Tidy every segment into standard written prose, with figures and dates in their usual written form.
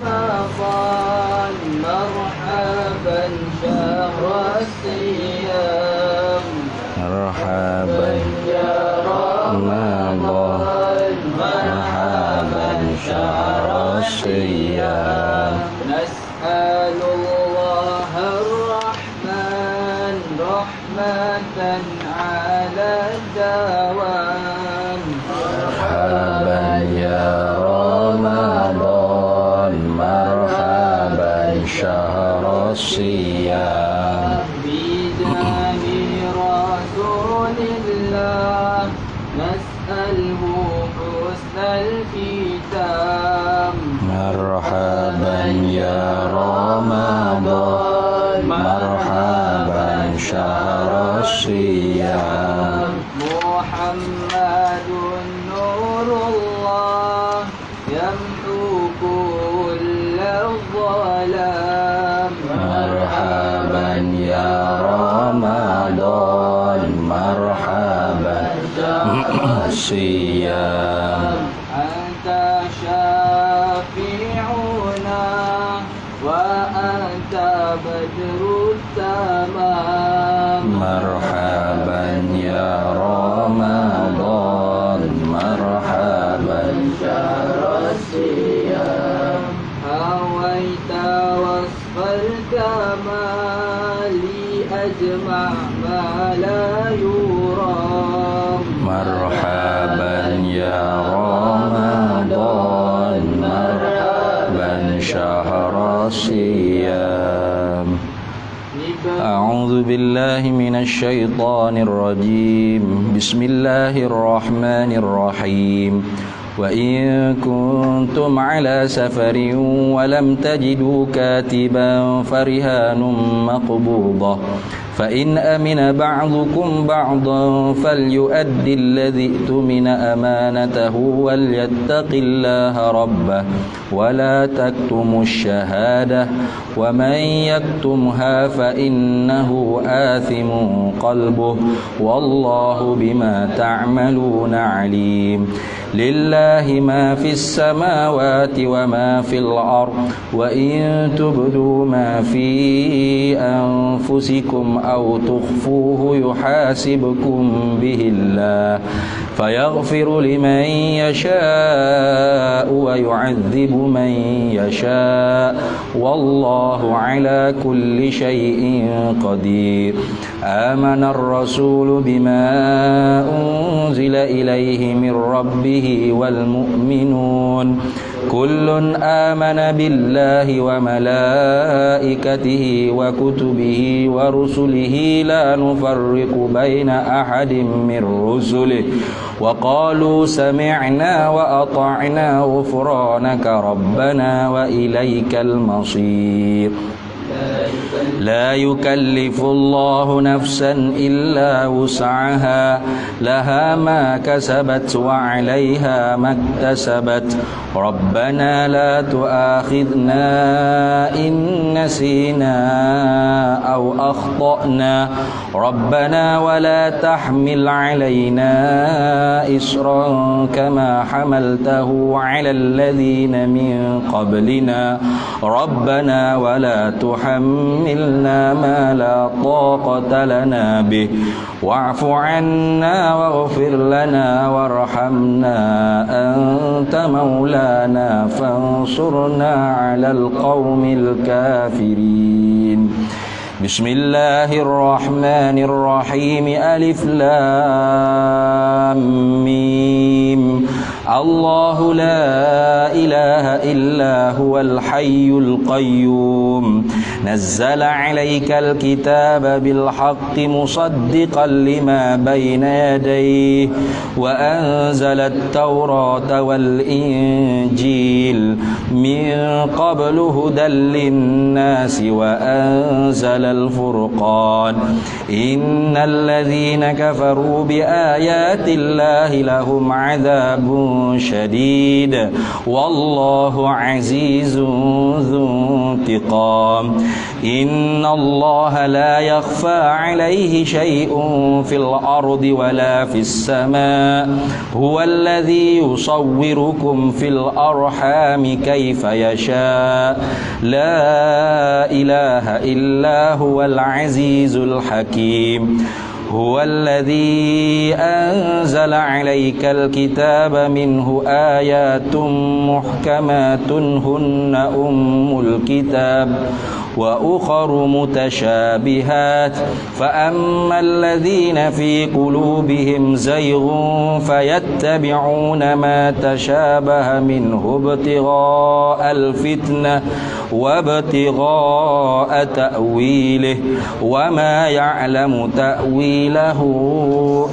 رمضان مرحبا شهر الصيام مرحبا يا رمضان مرحبا شهر الصيام نسأل الله الرحمن رحمة على الدوام مرحبا يا رمضان مرحبا شهر الصيام بدم رسول الله نسأله حسن الختام مرحبا يا رمضان مرحبا شهر الصيام محمد نور الله يمحو كل الظلام مرحبا يا رمضان مرحبا شهر الصيام أنت شافعنا وأنت بدر التمام مرحبا يا رمضان مرحبا شهر الصيام هويت وصف الكمال أجمع ما لا يرام مرحبا يا رمضان مرحبا شهر الصيام أعوذ بالله من الشيطان الرجيم بسم الله الرحمن الرحيم وإن كنتم على سفر ولم تجدوا كاتبا فرهان مقبوضة فإن أمن بعضكم بعضا فليؤد الذي ائتمن أمانته وليتق الله ربه ولا تكتموا الشهادة ومن يكتمها فإنه آثم قلبه والله بما تعملون عليم لله ما في السماوات وما في الأرض وإن تبدوا ما في أنفسكم أو تخفوه يحاسبكم به الله فيغفر لمن يشاء ويعذب من يشاء والله على كل شيء قدير آمن الرسول بما أنزل إليه من ربه والمؤمنون كل آمن بالله وملائكته وكتبه ورسله لا نفرق بين أحد من رسله وقالوا سمعنا وأطعنا غفرانك ربنا وإليك المصير لا يكلف الله نفسا إلا وسعها لها ما كسبت وعليها ما اكتسبت ربنا لا تؤاخذنا إن نسينا أو أخطأنا ربنا ولا تحمل علينا إصرا كما حملته على الذين من قبلنا ربنا ولا تحملنا ما لا طاقة لنا به واعف عنا واغفر لنا وارحمنا أنت مولانا فانصرنا على القوم الكافرين بسم الله الرحمن الرحيم ألف لام ميم الله لا إله إلا هو الحي القيوم نزل عليك الكتاب بالحق مصدقا لما بين يديه وأنزل التوراة والإنجيل من قبل هدى للناس وأنزل الفرقان إن الذين كفروا بآيات الله لهم عذاب شديد والله عزيز ذو انتقام إن الله لا يخفى عليه شيء في الأرض ولا في السماء هو الذي يصوركم في الأرحام كيف يشاء لا إله إلا هو العزيز الحكيم هو الذي أنزل عليك الكتاب منه آيات محكمات هن أم الكتاب وأخر متشابهات فأما الذين في قلوبهم زيغ فيتبعون ما تشابه منه ابتغاء الفتنة وابتغاء تأويله وما يعلم تأويله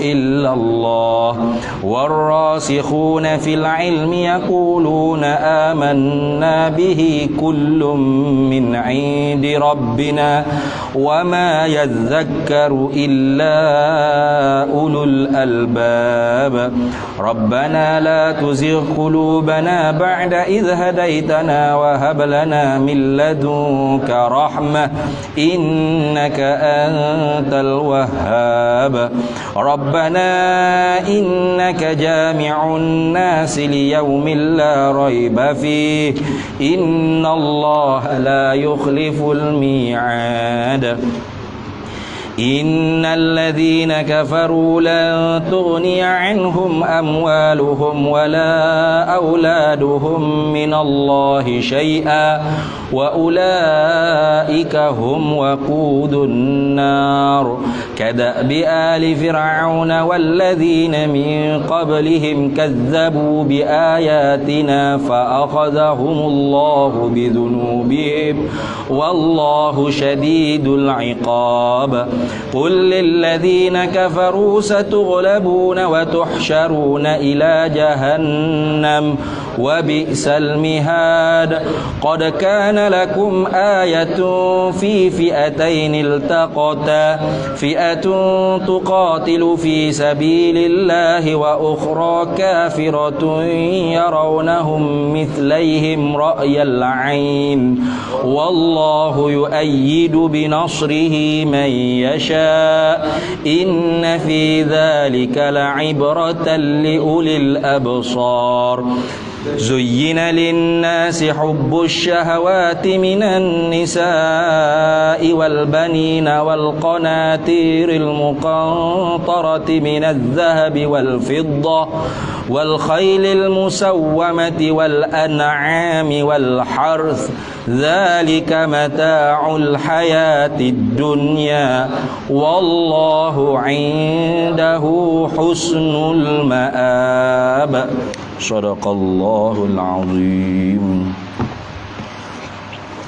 إلا الله والراسخون في العلم يقولون آمنا به كل من عند ربنا وما يذكر إلا أولو الألباب ربنا لا تزغ قلوبنا بعد إذ هديتنا وهب لنا من لدنك رحمة إنك أنت الوهاب ربنا إنك جامع الناس ليوم لا ريب فيه إن الله لا يخلف الميعاد إن الذين كفروا لن تغني عنهم أموالهم ولا أولادهم من الله شيئا وأولئك هم وقود النار كدأب آل فرعون والذين من قبلهم كذبوا بآياتنا فأخذهم الله بذنوبهم والله شديد العقاب قل للذين كفروا ستغلبون وتحشرون إلى جهنم وبئس المهاد قد كان لكم آية في فئتين التقتا فئة تقاتل في سبيل الله وأخرى كافرة يرونهم مثليهم رأي العين والله يؤيد بنصره من يشاء إن في ذلك لعبرة لأولي الأبصار زين للناس حب الشهوات من النساء والبنين والقناطير المقنطرة من الذهب والفضة والخيل المسومة والأنعام والحرث ذلك متاع الحياة الدنيا والله عنده حسن المآب صدق الله العظيم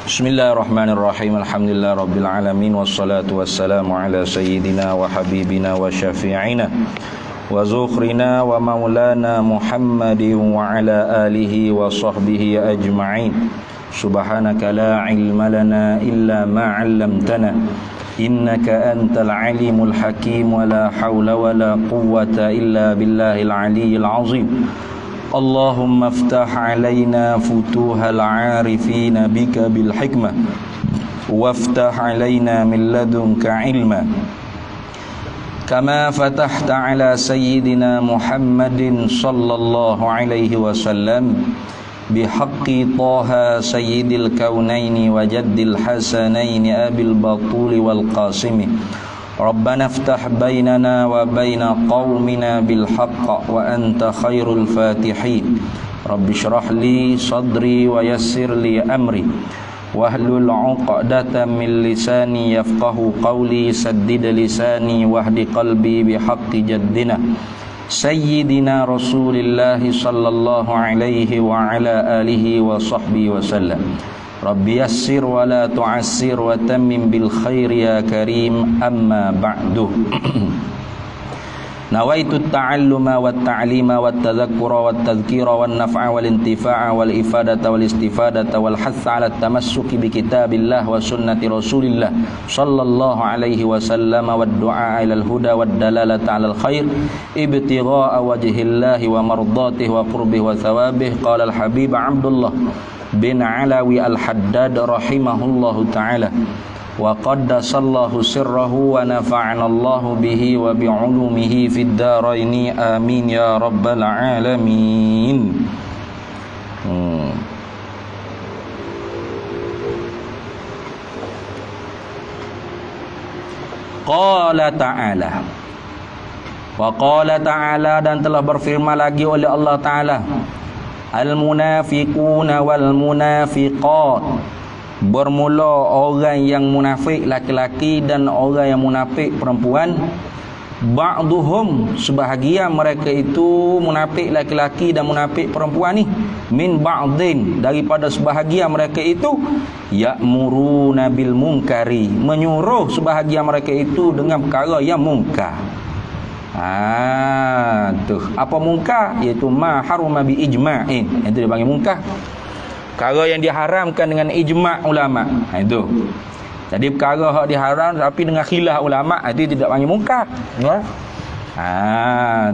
بسم الله الرحمن الرحيم الحمد لله رب العالمين والصلاة والسلام على سيدنا وحبيبنا وشفيعنا وزخرنا ومولانا محمد وعلى آله وصحبه أجمعين سبحانك لا علم لنا إلا ما علمتنا إنك أنت العليم الحكيم ولا حول ولا قوة إلا بالله العلي العظيم اللهم افتح علينا فتوح العارفين بك بالحكمة وافتح علينا من لدنك علما كما فتحت على سيدنا محمد صلى الله عليه وسلم بحق طه سيد الكونين وجد الحسنين أبي البطول والقاسم ربنا افتح بيننا وبين قومنا بالحق وأنت خير الفاتحين رب اشرح لي صدري ويسر لي أمري واحلل عقدة من لساني يفقه قولي سدد لساني واهد قلبي بحق جدنا سيدنا رسول الله صلى الله عليه وعلى آله وصحبه وسلم رب يسر ولا تعسر وتمم بالخير يا كريم أما بعد نويت التعلم والتعليم والتذكر والتذكير والنفع والانتفاع والإفادة والاستفادة والحث على التمسك بكتاب الله وسنة رسول الله صلى الله عليه وسلم والدعاء إلى الهدى والدلالة على الخير ابتغاء وجه الله ومرضاته وقربه وثوابه قال الحبيب عبد الله bin Alawi Al-Haddad rahimahullahu ta'ala. Wa qaddasallahu sirrahu wa nafa'anallahu bihi wa bi'ulumihi fid daraini amin ya rabbal alamin. Qala ta'ala, wa qala ta'ala, dan telah berfirman lagi oleh Allah Ta'ala, al-munafiquna wal munafiqat, bermula orang yang munafik laki-laki dan orang yang munafik perempuan, ba'duhum, sebahagian mereka itu munafik laki-laki dan munafik perempuan ni, min ba'din, daripada sebahagian mereka itu, ya'muruna bil munkari, menyuruh sebahagian mereka itu dengan perkara yang munkar. Tuh, apa munkar? Iaitu ma haruma bi ijma'in, itu dia panggil munkar. Perkara yang diharamkan dengan ijma' ulama. Itu. Jadi perkara hak diharam tapi dengan khilaf ulama, itu tidak panggil munkar. Ya.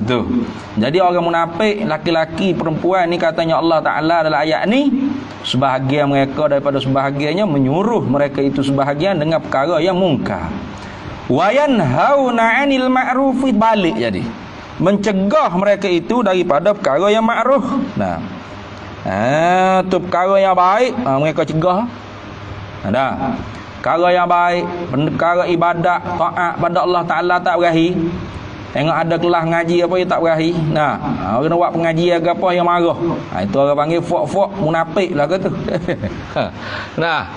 Tu. Jadi orang munafik laki-laki perempuan ni, katanya Allah Taala dalam ayat ni, sebahagian mereka daripada sebahagiannya menyuruh mereka itu sebahagian dengan perkara yang munkar. Wa yanhauna 'anil ma'ruf, balik jadi. Mencegah mereka itu daripada perkara yang ma'ruf. Nah. Tu perkara yang baik, mereka cegah. Ada. Perkara yang baik, perkara ibadat, taat pada Allah Ta'ala tak berahi. Tengok ada kelas ngaji apa yang tak berahi. Nah, orang nak buat pengajian ke apa yang marah. Itu orang panggil fok-fok munafik lah kata. Nah,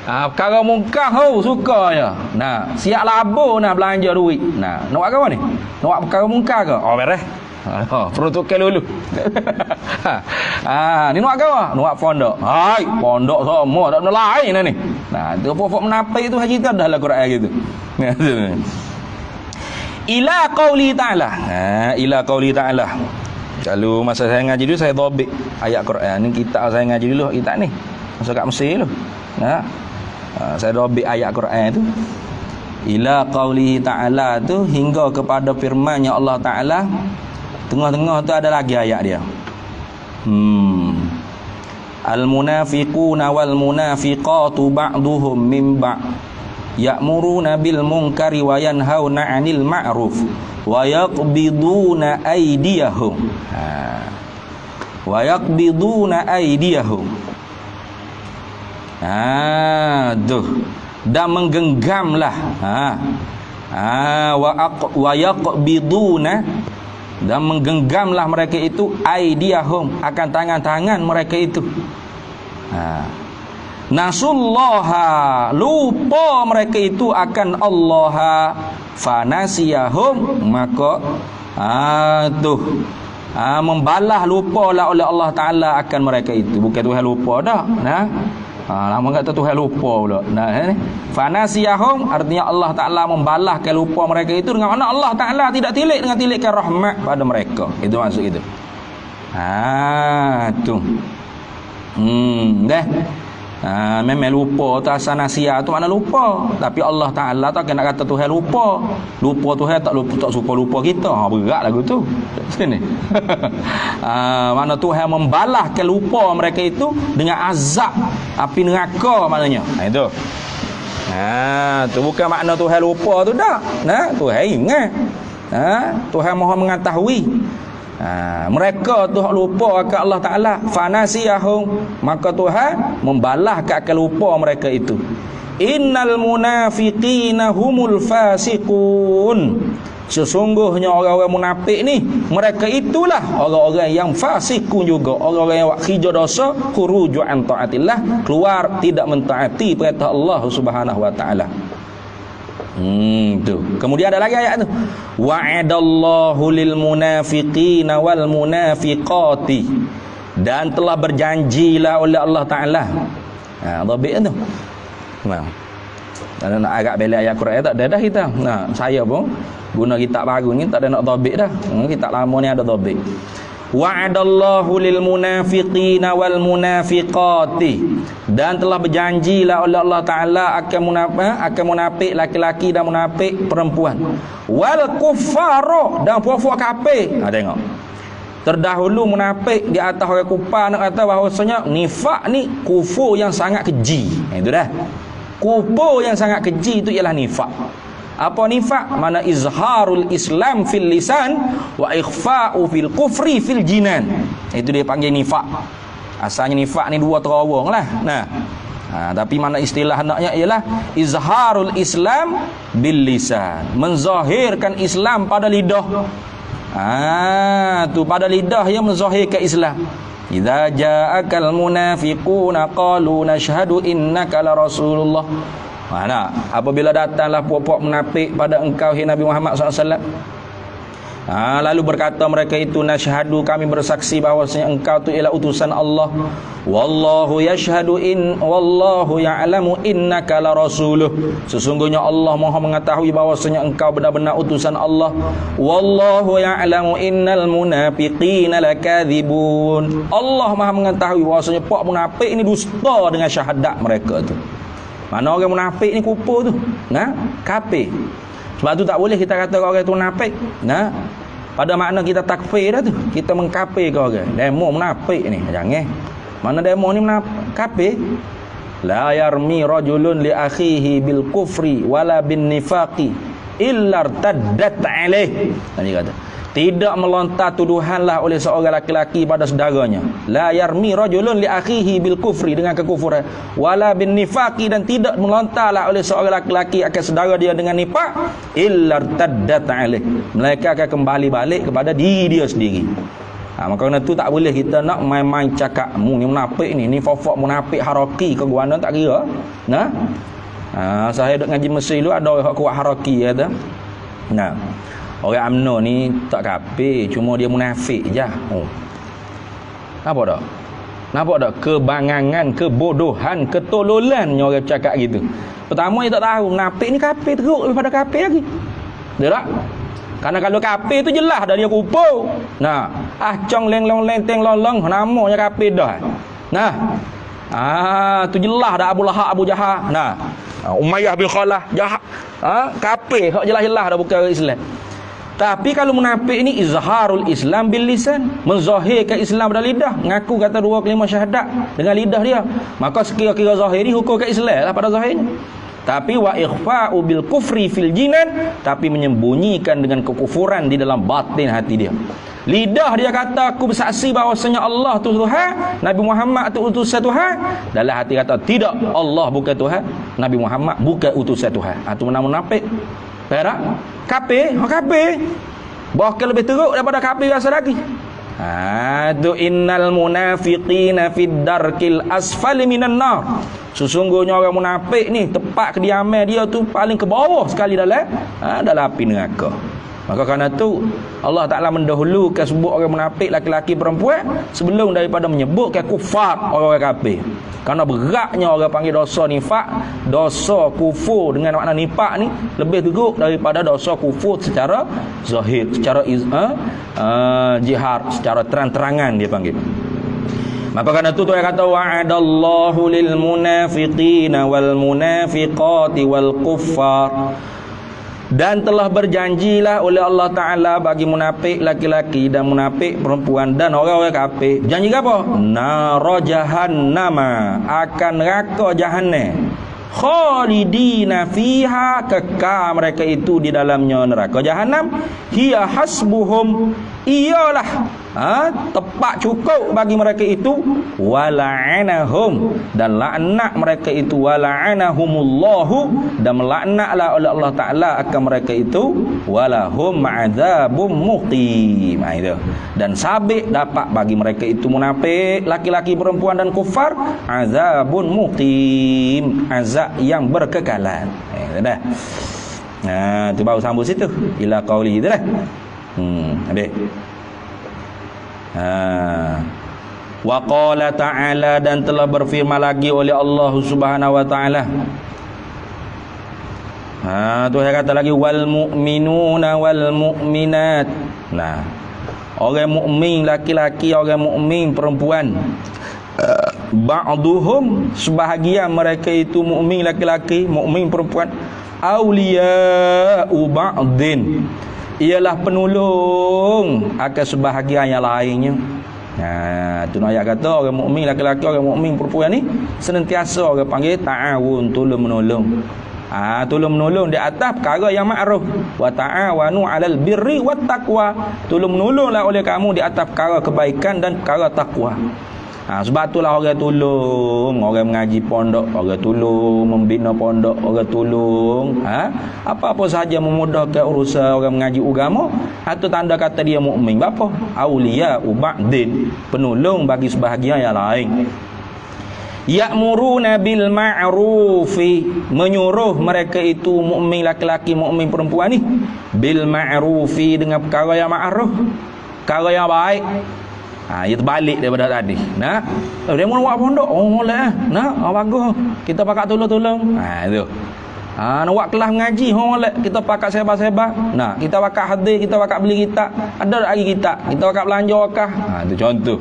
perkara mungkar sukanya. Nah, siap labur nak belanja duit. Nah, nak buat apa ni? Nak buat perkara mungkar ke? Oh, beres. Peruntukan dulu. Ni nak apa? Nak pondok. Hai, pondok semua tak ada lain ni. Nah, tu pokok menafik tu haji tu dah lah Quran gitu. Ila qauli ta'ala. Ila qauli ta'ala. Kalau masa saya ngaji dulu saya dhabit ayat Quran ni, kitab saya ngaji dulu kitab ni. Masa kat Mesir dulu. Saya dhabit ayat Quran tu. Ila qauli ta'ala tu hingga kepada firman-Nya Allah Ta'ala. Tengah-tengah tu ada lagi ayat dia. Al-munafiquna wal munafiqatu ba'duhum min ba'd ya'muruna bil munkari wa yanhauna 'anil ma'ruf wa yaqbiduna aydiyahum. Wa yaqbiduna aydiyahum. Tuh. Dan menggenggamlah. Wa yaqbiduna, dan menggenggamlah mereka itu aidiyahum, akan tangan-tangan mereka itu. Nasullaha, lupa mereka itu akan Allah, fanasiyahum, maka membalah lupalah oleh Allah Ta'ala akan mereka itu. Bukan Tuhan lupa dah. Lama kata Tuhan lupa pula. Fanasiyahum, artinya Allah Ta'ala membalahkan lupa mereka itu, dengan mana Allah Ta'ala tidak tilik dengan tilikkan rahmat pada mereka. Itu maksud itu. Tu. Memang lupa tu, asal nasiah tu mana lupa. Tapi Allah Ta'ala tak kena kata Tuhan lupa. Lupa Tuhan tak suka lupa kita. Berat lagu tu. Sini. Mana Tuhan membalahkan lupa mereka itu dengan azab api neraka maknanya. Itu. Tu bukan makna Tuhan lupa tu dah. Tuhan ingat. Tuhan Maha mengetahui. Mereka tu lupa akan Allah Ta'ala, fanasiyahum, maka Tuhan membalahkan akan lupa mereka itu. Innal munafiqina humul fasiqun, sesungguhnya orang-orang munafik ni, mereka itulah orang-orang yang fasikun juga, orang-orang yang khija dosa, khuruju an taatillah, keluar tidak mentaati perintah Allah Subhanahu wa taala. Tu. Kemudian ada lagi ayat tu. Wa'adallahu lil munafiqina wal munafiqati, dan telah berjanjilah oleh Allah Ta'ala. Dhabit tu. Dan nak agak bela ayat Quran tak ada dah kita. Saya pun guna kitab baru ni tak ada nak dhabit dah. Kitab lama ni ada dhabit. Wa'adallahu lil munafiqina wal munafiqati, dan telah berjanjilah oleh Allah Ta'ala akan munafik laki-laki dan munafik perempuan, wal kuffara, dan puak-puak kafir. Tengok Terdahulu munafik di atas orang kufar nak kata bahawasanya nifak ni kufur yang sangat keji. Itu dah. Kufur yang sangat keji itu ialah nifak. Apa nifak? Mana izharul Islam fil lisan wa ikhfa'u fil kufri fil jinan. Itu dia panggil nifak. Asalnya nifak ni dua terawang lah. Nah. Tapi mana istilah naknya ialah izharul Islam bil lisan. Menzahirkan Islam pada lidah. Tu pada lidah yang menzahirkan Islam. Idza ja'akal munafiquna qalu nashhadu innaka la rasulullah. Apabila datanglah puak-puak munafik pada engkau hai Nabi Muhammad SAW, lalu berkata mereka itu, nasyhadu, kami bersaksi bahawasanya engkau itu ialah utusan Allah. Wallahu yashhadu wallahu ya'lamu innaka la rasuluh. Sesungguhnya Allah Maha mengetahui bahawasanya engkau benar-benar utusan Allah. Wallahu ya'lamu innal munafiqina lakadzibun. Allah Maha mengetahui bahawasanya puak munafik ini dusta dengan syahadat mereka tu. Mana orang munafik ni kufur tu? Kafir. Sebab tu tak boleh kita kata orang tu munafik. Pada makna kita takfir dah tu. Kita mengkafir ke orang. Demo munafik ni. Jangan. Mana demo ni kafir? La yarmi rajulun li akhihi bil kufri wala bin nifaqi illa irtaddat alaih. Tadi kata, tidak melontar tuduhanlah oleh seorang laki-laki pada saudaranya. La yarmi rajulun li akhihi bil kufri, dengan kekufuran, wala bin nifaqi, dan tidak melontarlah oleh seorang laki-laki akan saudara dia dengan nifaq, illa irtaddat alaih, mereka akan kembali balik kepada diri dia sendiri. Maka kerana tu tak boleh kita nak main-main cakap mu ni munafik ni fofok munafik haraki ke guana tak kira. Saya duk ngaji Mesir dulu ada orang kuat haraki kata. Orang UMNO ni tak kafir, cuma dia munafik je. Nampak tak? Nampak tak? Kebangangan, kebodohan, ketololannya orang cakap gitu. Pertama dia tak tahu munafik ni kafir teruk daripada kafir lagi. Dia tak? Karena kalau kafir tu jelas dah dia kufur. Cong leng-long lenteng lolong namanya kafir dah. Tu jelas dah Abu Lahab, Abu Jahal. Umayyah bin Khalaf jahat. Kafir hak jelas-jelas dah bukan orang Islam. Tapi kalau munafik ini izharul Islam bil lisan, menzahirkan Islam pada lidah, ngaku kata dua kelima syahadat dengan lidah dia, maka sekira-kira zahiri hukum ke Islam lah pada zahirnya. Tapi wa ikhfa'u bil kufri fil jinan, tapi menyembunyikan dengan kekufuran di dalam batin hati dia. Lidah dia kata aku bersaksi bahawasanya Allah tu Tuhan, Nabi Muhammad tu utusan Tuhan. Dalam hati kata tidak, Allah bukan Tuhan, Nabi Muhammad bukan utusan Tuhan. Itu nama munafik. Tak? Kafir, kafir. Bahkan lebih teruk daripada kafir biasa lagi. Tu innal munafiqina fid darkil asfali minan nar. Sesungguhnya orang munafik ni tempat kediaman dia tu paling ke bawah sekali dalam api neraka. Maka kerana tu Allah Ta'ala mendahulukan sebut orang munafik laki-laki perempuan sebelum daripada menyebutkan kufar orang kafir. Kerana beratnya orang panggil dosa nifak, dosa kufur dengan makna nifak ni lebih teruk daripada dosa kufur secara zahir, secara jihar, secara terang-terangan dia panggil. Maka kerana itu Tuhan kata wa'adallahu lil munafiqina wal munafiqati wal kuffar, dan telah berjanjilah oleh Allah Ta'ala bagi munafik laki-laki dan munafik perempuan dan orang-orang kafir. Janji apa? Nara jahannama, akan neraka jahannam, khalidina fiha, kekal mereka itu di dalamnya neraka jahannam. Hiya hasbuhum, iyalah tepat cukup bagi mereka itu. Wala'anahum, dan laknat mereka itu. Wala'anahumullahu, dan melaknatlah oleh Allah Ta'ala akan mereka itu. Walahum azabum muqim, itu. Dan sabit dapat bagi mereka itu munafik laki-laki perempuan dan kufar azabun muqim, azab yang berkekalan. Dah. Tu baru sambung situ ila qauli tu dah. Habis. Wa qala ta'ala, dan telah berfirman lagi oleh Allah Subhanahu wa taala. Tuhan kata lagi wal mu'minuna wal mu'minat. Orang mukmin laki-laki, orang mukmin perempuan, ba'duhum, sebahagian mereka itu mukmin laki-laki, mukmin perempuan, auliya'u ba'din, ialah penolong akan sebahagian yang lainnya. Tu ayat kata orang mukmin laki-laki, orang mukmin perempuan ni senantiasa orang panggil ta'awun, tolong menolong. Tolong menolong di atas perkara yang ma'ruf. Wa ta'awanu 'alal birri wat taqwa. Tolong menolonglah oleh kamu di atas perkara kebaikan dan perkara takwa. Sebab itulah orang tolong orang mengaji pondok, orang tolong membina pondok, orang tolong apa-apa sahaja memudahkan urusan orang mengaji agama, itu tanda kata dia mukmin. Apa? Auliya ba'din, penolong bagi sebahagian yang lain. Ya'muruna bil ma'rufi, menyuruh mereka itu mukmin laki-laki, mukmin perempuan ni bil ma'rufi, dengan perkara yang ma'ruf, perkara yang baik. Ia terbalik daripada tadi. Dia mau buat pondok. Lah. Bagus. Kita pakat tolong-tolong. Itu. Nak buat kelas mengaji. Kita pakat sebar-sebar. Kita pakat hadir, kita pakat beli kitab. Ada lagi kitab. Kita pakat belanja wakaf. Itu contoh.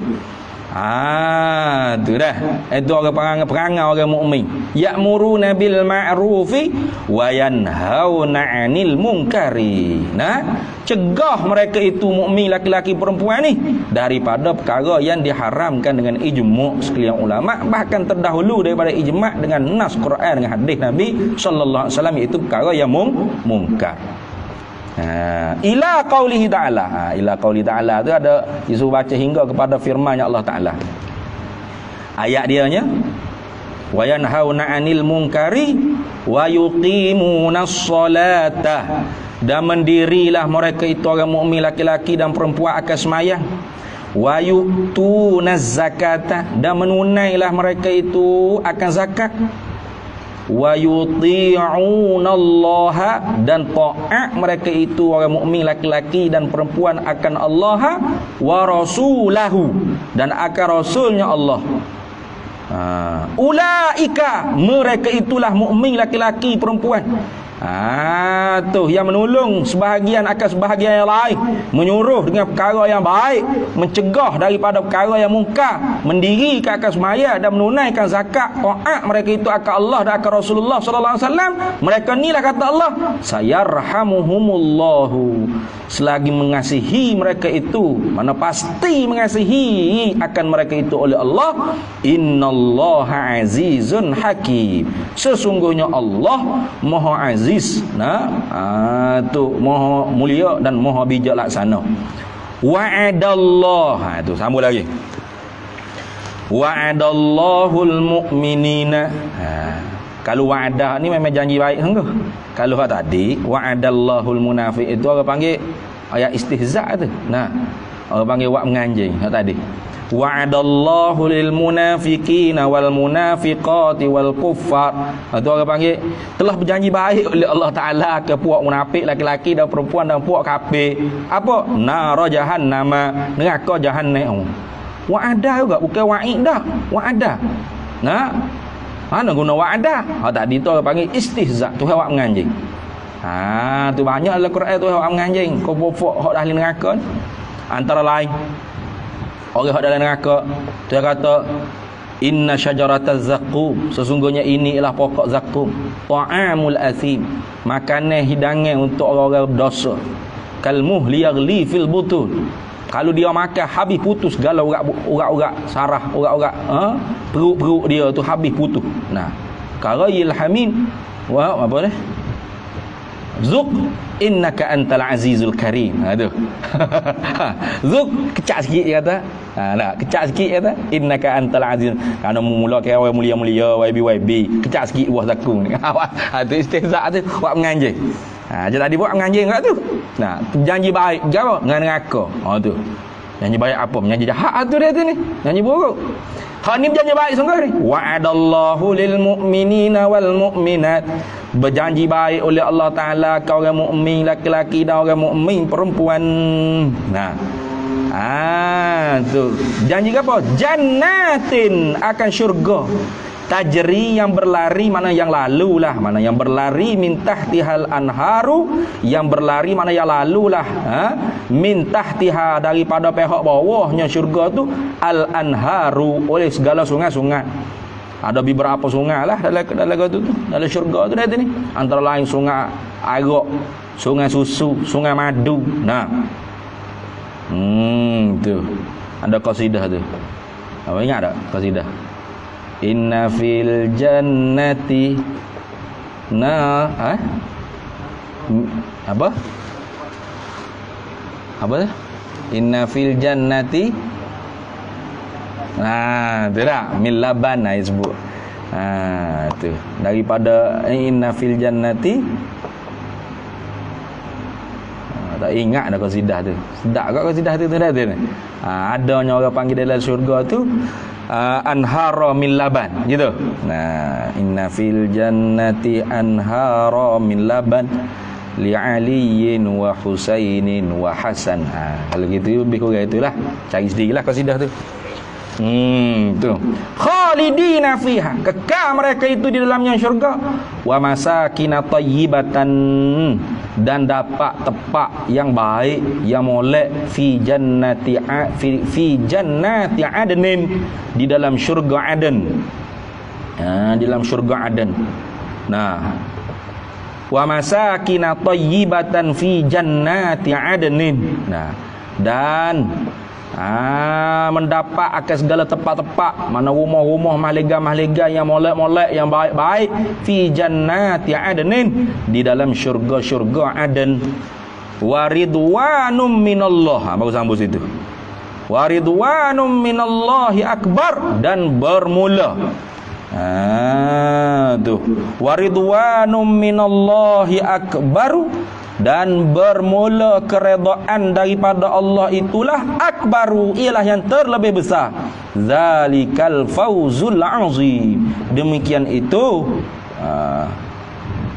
Tu dah. Itu orang perangai orang mukmin. Ya'muruna bil ma'rufi wa yanhauna 'anil munkari. Cegah mereka itu mukmin laki-laki perempuan ni daripada perkara yang diharamkan dengan ijma' sekalian ulama, bahkan terdahulu daripada ijma' dengan nas Quran dengan hadis Nabi sallallahu alaihi wasallam, iaitu perkara yang mungkar. Ila qaulihi ta'ala. Ila qaulihi ta'ala tu ada disuruh baca hingga kepada firman Allah Ta'ala. Ayat dianya wa yanhauna 'anil munkari wa yuqimunas salata, dan mendirilah mereka itu orang mukmin laki-laki dan perempuan akan sembahyang. Wa yu'tunaz zakata, dan menunailah mereka itu akan zakat. Wa yuti'unallaha, dan taat mereka itu orang mukmin laki-laki dan perempuan akan Allah wa rasulahu, dan akan rasulnya Allah. Ulaika, mereka itulah mukmin laki-laki perempuan. Tu yang menolong sebahagian akan sebahagian yang lain, menyuruh dengan perkara yang baik, mencegah daripada perkara yang mungkar, mendirikan akan sembahyang dan menunaikan zakat. Taat mereka itu akan Allah dan akan Rasulullah sallallahu alaihi wasallam. Mereka inilah kata Allah, sayarhamuhumullahu, selagi mengasihi mereka itu, mana pasti mengasihi akan mereka itu oleh Allah. Innallaha azizun hakim, sesungguhnya Allah Maha Aziz, tu Maha mulia dan Maha bijak laksana. Wa'adallah, tu sambung lagi. Wa'adallahul mu'minina. Kalau wa'adah ni memang janji baik sungguh. Kalau tadi wa'adallahul munafiq, itu orang panggil ayat istihza' tu. Orang panggil wa'ad menganjing tadi. Wa'adallahu lil munafiqina wal munafiqati wal kuffar. Itu orang panggil telah berjanji baik oleh Allah Ta'ala ke puak munafik laki-laki dan perempuan dan puak kafir. Apa? Nar jahannam, neraka jahannam. Wa'ada juga, bukan wa'id dah. Wa'ada. Mana guna wa'ada? Tadi tu orang panggil istihza', tu hak menganjing. Tu banyak dalam Quran tu hak menganjing. Kau puak hak ahli neraka ni. Antara lain orang hak dalam neraka, dia kata inna syajarataz zaqqum, sesungguhnya ini ialah pokok zakum, ta'amul athim, makanan hidangan untuk orang-orang berdosa, kalmuh liyaghli fil butun, kalau dia makan habis putus segala urat-urat saraf, urat-urat perut-perut dia tu habis putus. Qarayil hamim wa apa ni, Zuk innaka antal azizul karim. Tu. Zuk kecak sikit dia kata. Kecak sikit kata innaka antal aziz. Kerana mula kira orang mulia-mulia YB kecak sikit buah zakung ni. Tu istihza' tu buat menganjing. Dia tadi buat menganjing kat tu. Janji baik jawab dengan neraka. Tu. Janji baik apa? Janji jahat tu dia tu ni. Janji buruk. Hak ni berjanji baik sungguh ni. Wa'adallahu lil mu'minina wal mu'minat, berjanji baik oleh Allah Ta'ala ke orang mukmin laki-laki dan orang mukmin perempuan. Tu janji apa? Jannatin, akan syurga. Tajri, yang berlari, mana yang lalu lah, mana yang berlari, min tahtihal anharu, yang berlari mana yang lalu lah, min tahtiha, daripada pihak bawahnya syurga tu, al anharu, oleh segala sungai-sungai. Ada beberapa sungai lah dalam tu, dalam syurga tu dah ni. Antara lain sungai arak, sungai susu, sungai madu. Nah. Tu. Ada qasidah tu. Apa ingat tak qasidah? Inna fil jannati apa? Apa tu? Inna fil jannati tu tak min laban disebut. Tu daripada inna fil jannati tak ingat dah qasidah tu. Sedap kat qasidah tu dah tu. Adanya orang panggil dalam syurga tu anhara min laban gitu. Nah, inna fil jannati anhara min laban li aliyin wa husainin wa hasan. Kalau gitu lebih kurang itulah. Cari sendirilah qasidah tu. Tu. Khalidina fiha, kekal mereka itu di dalamnya syurga. Wa masakina thayyibatan, dan dapat tempat yang baik, yang molek fi jannati adnin, di dalam syurga Aden. Di dalam syurga Aden. Nah, wa masakina thayyibatan fi jannati adnin. Nah, dan mendapat akan segala tempat-tempat, mana rumah-rumah mahliga-mahliga yang molek-molek, yang baik-baik, fi jannati adnin, di dalam syurga-syurga Aden. Wa ridwanum minallah. Baru sambung situ. Wa ridwanum minallahi akbar, dan bermula. Tu. Wa ridwanum minallahi akbaru, dan bermula keredaan daripada Allah itulah akbaru, ialah yang terlebih besar. Zalikal fawzul azim, demikian itu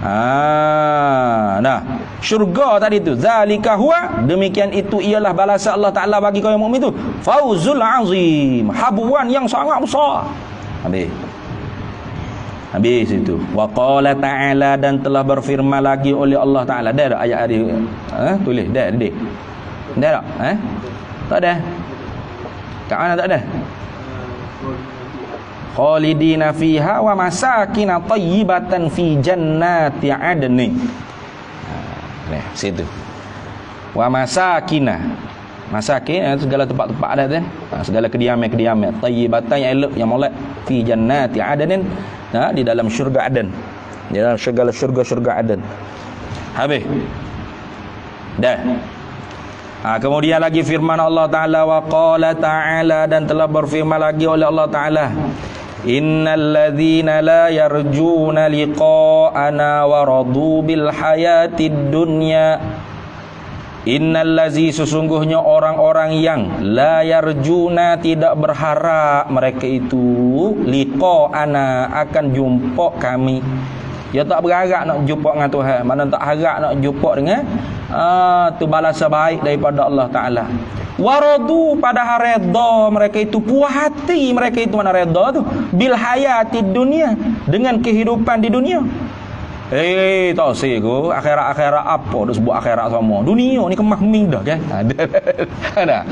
nah, syurga tadi tu, zalika huwa, demikian itu ialah balasan Allah Taala bagi kaum mukmin itu, fawzul azim, habuan yang sangat besar. Habis itu. Wa qala ta'ala, dan telah berfirman lagi oleh Allah Taala. Dah ayat hari tulis dah adik. Dah tak? Tak ada. Kat mana tak ada? Khalidina fiha wa masakin thayyibatan fi jannati adnin. Situ. Wa masakina. Masakin segala tempat-tempat ada tu. Segala kediaman-kediaman thayyibatan yang elok, yang molek, fi jannati adnin. Di dalam syurga Aden, di dalam segala syurga-syurga Aden. Habis dah. Kemudian lagi firman Allah Ta'ala, wa qala ta'ala, dan telah berfirman lagi oleh Allah Ta'ala, innal ladzina la yarjuna liqa'ana wa radu bil hayatid dunya. Innal ladzi, sesungguhnya orang-orang yang la yarjuna, tidak berharap mereka itu, liqa'ana, akan jumpa kami. Dia tak berharap nak jumpa dengan Tuhan, mana tak harap nak jumpa dengan tu balasan baik daripada Allah Taala. Waradu, pada redha mereka itu, puas hati mereka itu, mana redha tu, bil hayatid dunia, dengan kehidupan di dunia. Tak sego akhirat-akhirat apa dah sebut akhirat semua. Dunia ni kemah mindah kan. Ada.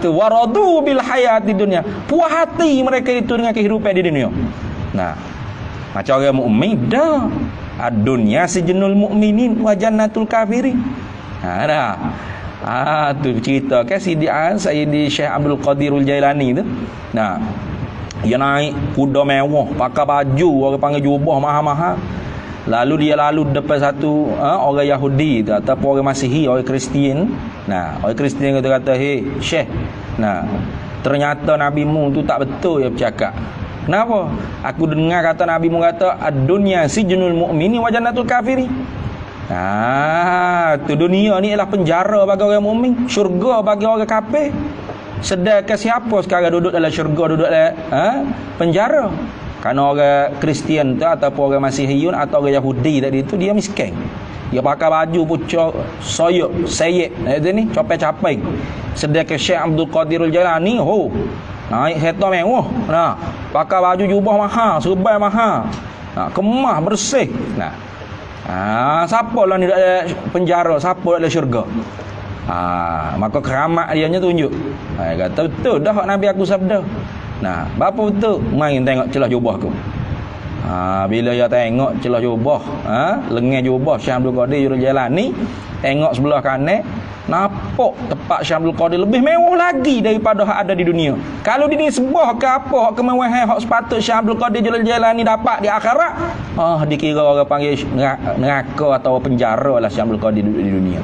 Tu waradu bil hayati dunia. Puas hati mereka itu dengan kehidupan di dunia. Nah, macam orang mukmin dah. Ad-dunya sijnul mukminin wa jannatul kafirin. Ada. Tu cerita kan Sayyidi Syekh Abdul Qadirul Jailani tu. Nah, dia naik kuda mewah, pakai baju orang panggil jubah mahal-mahal. Lalu dia depan satu orang Yahudi tu, ataupun orang Masihi, orang Kristian. Nah, orang Kristian kata, "Hei Syekh, nah, ternyata Nabi mu tu tak betul ya bercakap." Kenapa? Aku dengar kata Nabi mu kata ad-dunya sijnul mu'mini wa jannatul kafiri. Tu dunia ni ialah penjara bagi orang mukmin, syurga bagi orang kafir. Sedangkan siapa sekarang duduk dalam syurga, duduk dalam penjara? Kerana orang Kristian tu ataupun orang Masihiyun atau orang Yahudi tadi tu, dia miskin. Dia pakai baju pucuk soyok, sayek ni, capai-capai. Sedangkan Syekh Abdul Qadirul Jailani, naik kereta mewah. Nah, pakai baju jubah mahal, serban mahal. Kemah bersih. Siapa lah ni dalam penjara, siapa dalam syurga? Maka keramat dia tunjuk. Kata betul dah Nabi aku sabda. Nah, berapa betul? Main tengok celah jubah aku. Bila dia tengok celah jubah, lengan jubah Syekh Abdul Qadir Jailani, tengok sebelah kanan, nampak tempat Syekh Abdul Qadir lebih mewah lagi daripada hak ada di dunia. Kalau dia disebah ke apa, hak kemewahan hak sepatut Syekh Abdul Qadir Jailani dapat di akhirat, dikira orang panggil neraka atau penjara lah Syekh Abdul Qadir di dunia.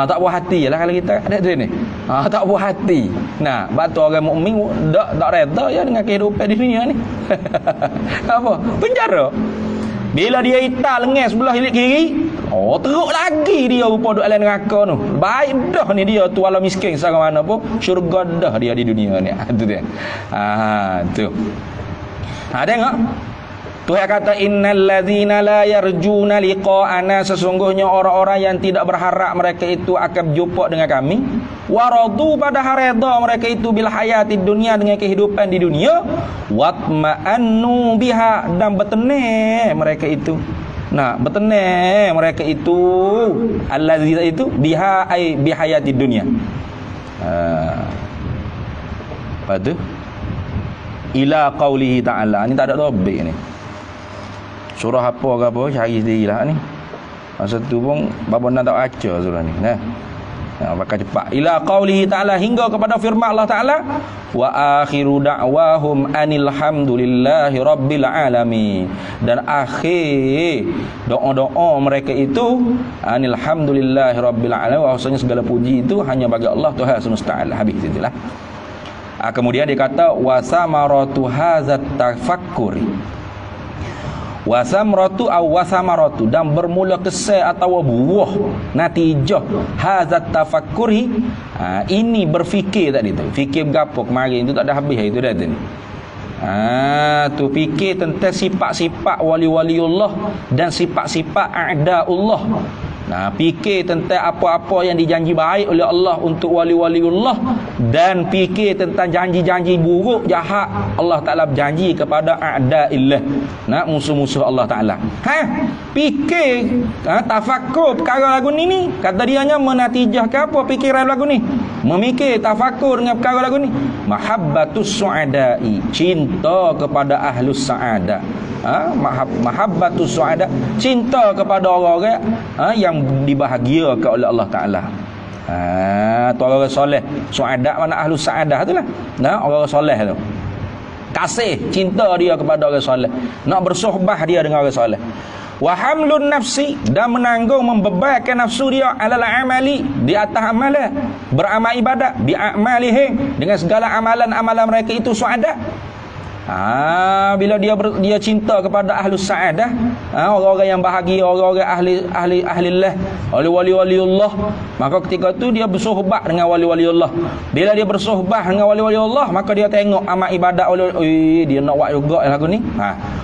Tak puas hati lah kalau kita ada tu ni. Tak puas hati. Nah, batu orang mukmin tak reda ya dengan kehidupan di dunia ni. Apa? Penjara. Bila dia hitam lengan sebelah kiri, teruk lagi dia rupa duk alam neraka tu. Baik dah ni dia tu walau miskin sangat mana pun, syurga dah dia di dunia ni. Tu dia. Tu. Tengok. Tuhan kata innal ladzina la yarjuna liqa'ana, sesungguhnya orang-orang yang tidak berharap mereka itu akan berjumpa dengan kami, waradu pada hareda mereka itu bil hayatid dunia, dengan kehidupan di dunia, watma'annu biha, dan bertenang mereka itu. Nah, bertenang mereka itu alladzina itu biha ai bi hayatid dunia. Apa tu? Ila qaulihi ta'ala. Ini tak ada topik ni. Surah apa ke apa cari sendirilah ni. Masa tu pun bapa nak tak baca surah ni. Bakal cepat. Ila qaulihi ta'ala, hingga kepada firman Allah Ta'ala, wa akhiru da'wahum anil hamdulillahi rabbil alamin, dan akhir doa-doa mereka itu anil hamdulillahi rabbil alamin, bahwasanya segala puji itu hanya bagi Allah Tuhan semesta alam. Habis itulah. Kemudian dia kata wasamaratu hadzat tafakkuri, wasamratu aw wasamaratu, dan bermula kesal atau buah natijah hadzat tafakkuri, ini berfikir tadi tu. Fikir berapa kemarin tu tak ada habis itu dah tu ni. Tu fikir tentang sifat-sifat wali-waliullah dan sifat-sifat a'daullah. Fikir tentang apa-apa yang dijanji baik oleh Allah untuk wali-waliullah, dan fikir tentang janji-janji buruk jahat Allah Ta'ala berjanji kepada a'da'illah, musuh-musuh Allah Ta'ala. Fikir tafakkur perkara lagu ni kata dianya menatijah ke apa fikiran lagu ni, memikir tafakkur dengan perkara lagu ni, mahabbatus su'ada'i, cinta kepada ahlus sa'adah. Mahabbatus su'ada, cinta kepada orang-orang yang dibahagiakan oleh Allah Ta'ala. Tu orang soleh. Su'ada mana ahlus sa'adah tu lah. Orang soleh tu. Kasih, cinta dia kepada orang soleh. Nak bersohbah dia dengan orang soleh. Wa hamlun nafsi, dan menanggung membebankan nafsu dia alal amali, di atas amalan, beramal ibadat bi a'malihim, dengan segala amalan-amalan mereka itu su'ada. Bila dia cinta kepada ahlus sa'adah, orang-orang yang bahagia, orang-orang ahlillah, wali-waliullah, maka ketika itu dia bersohbat dengan wali-waliullah. Bila dia bersohbat dengan wali-waliullah, maka dia tengok amal ibadat dia nak buat juga lagu ni.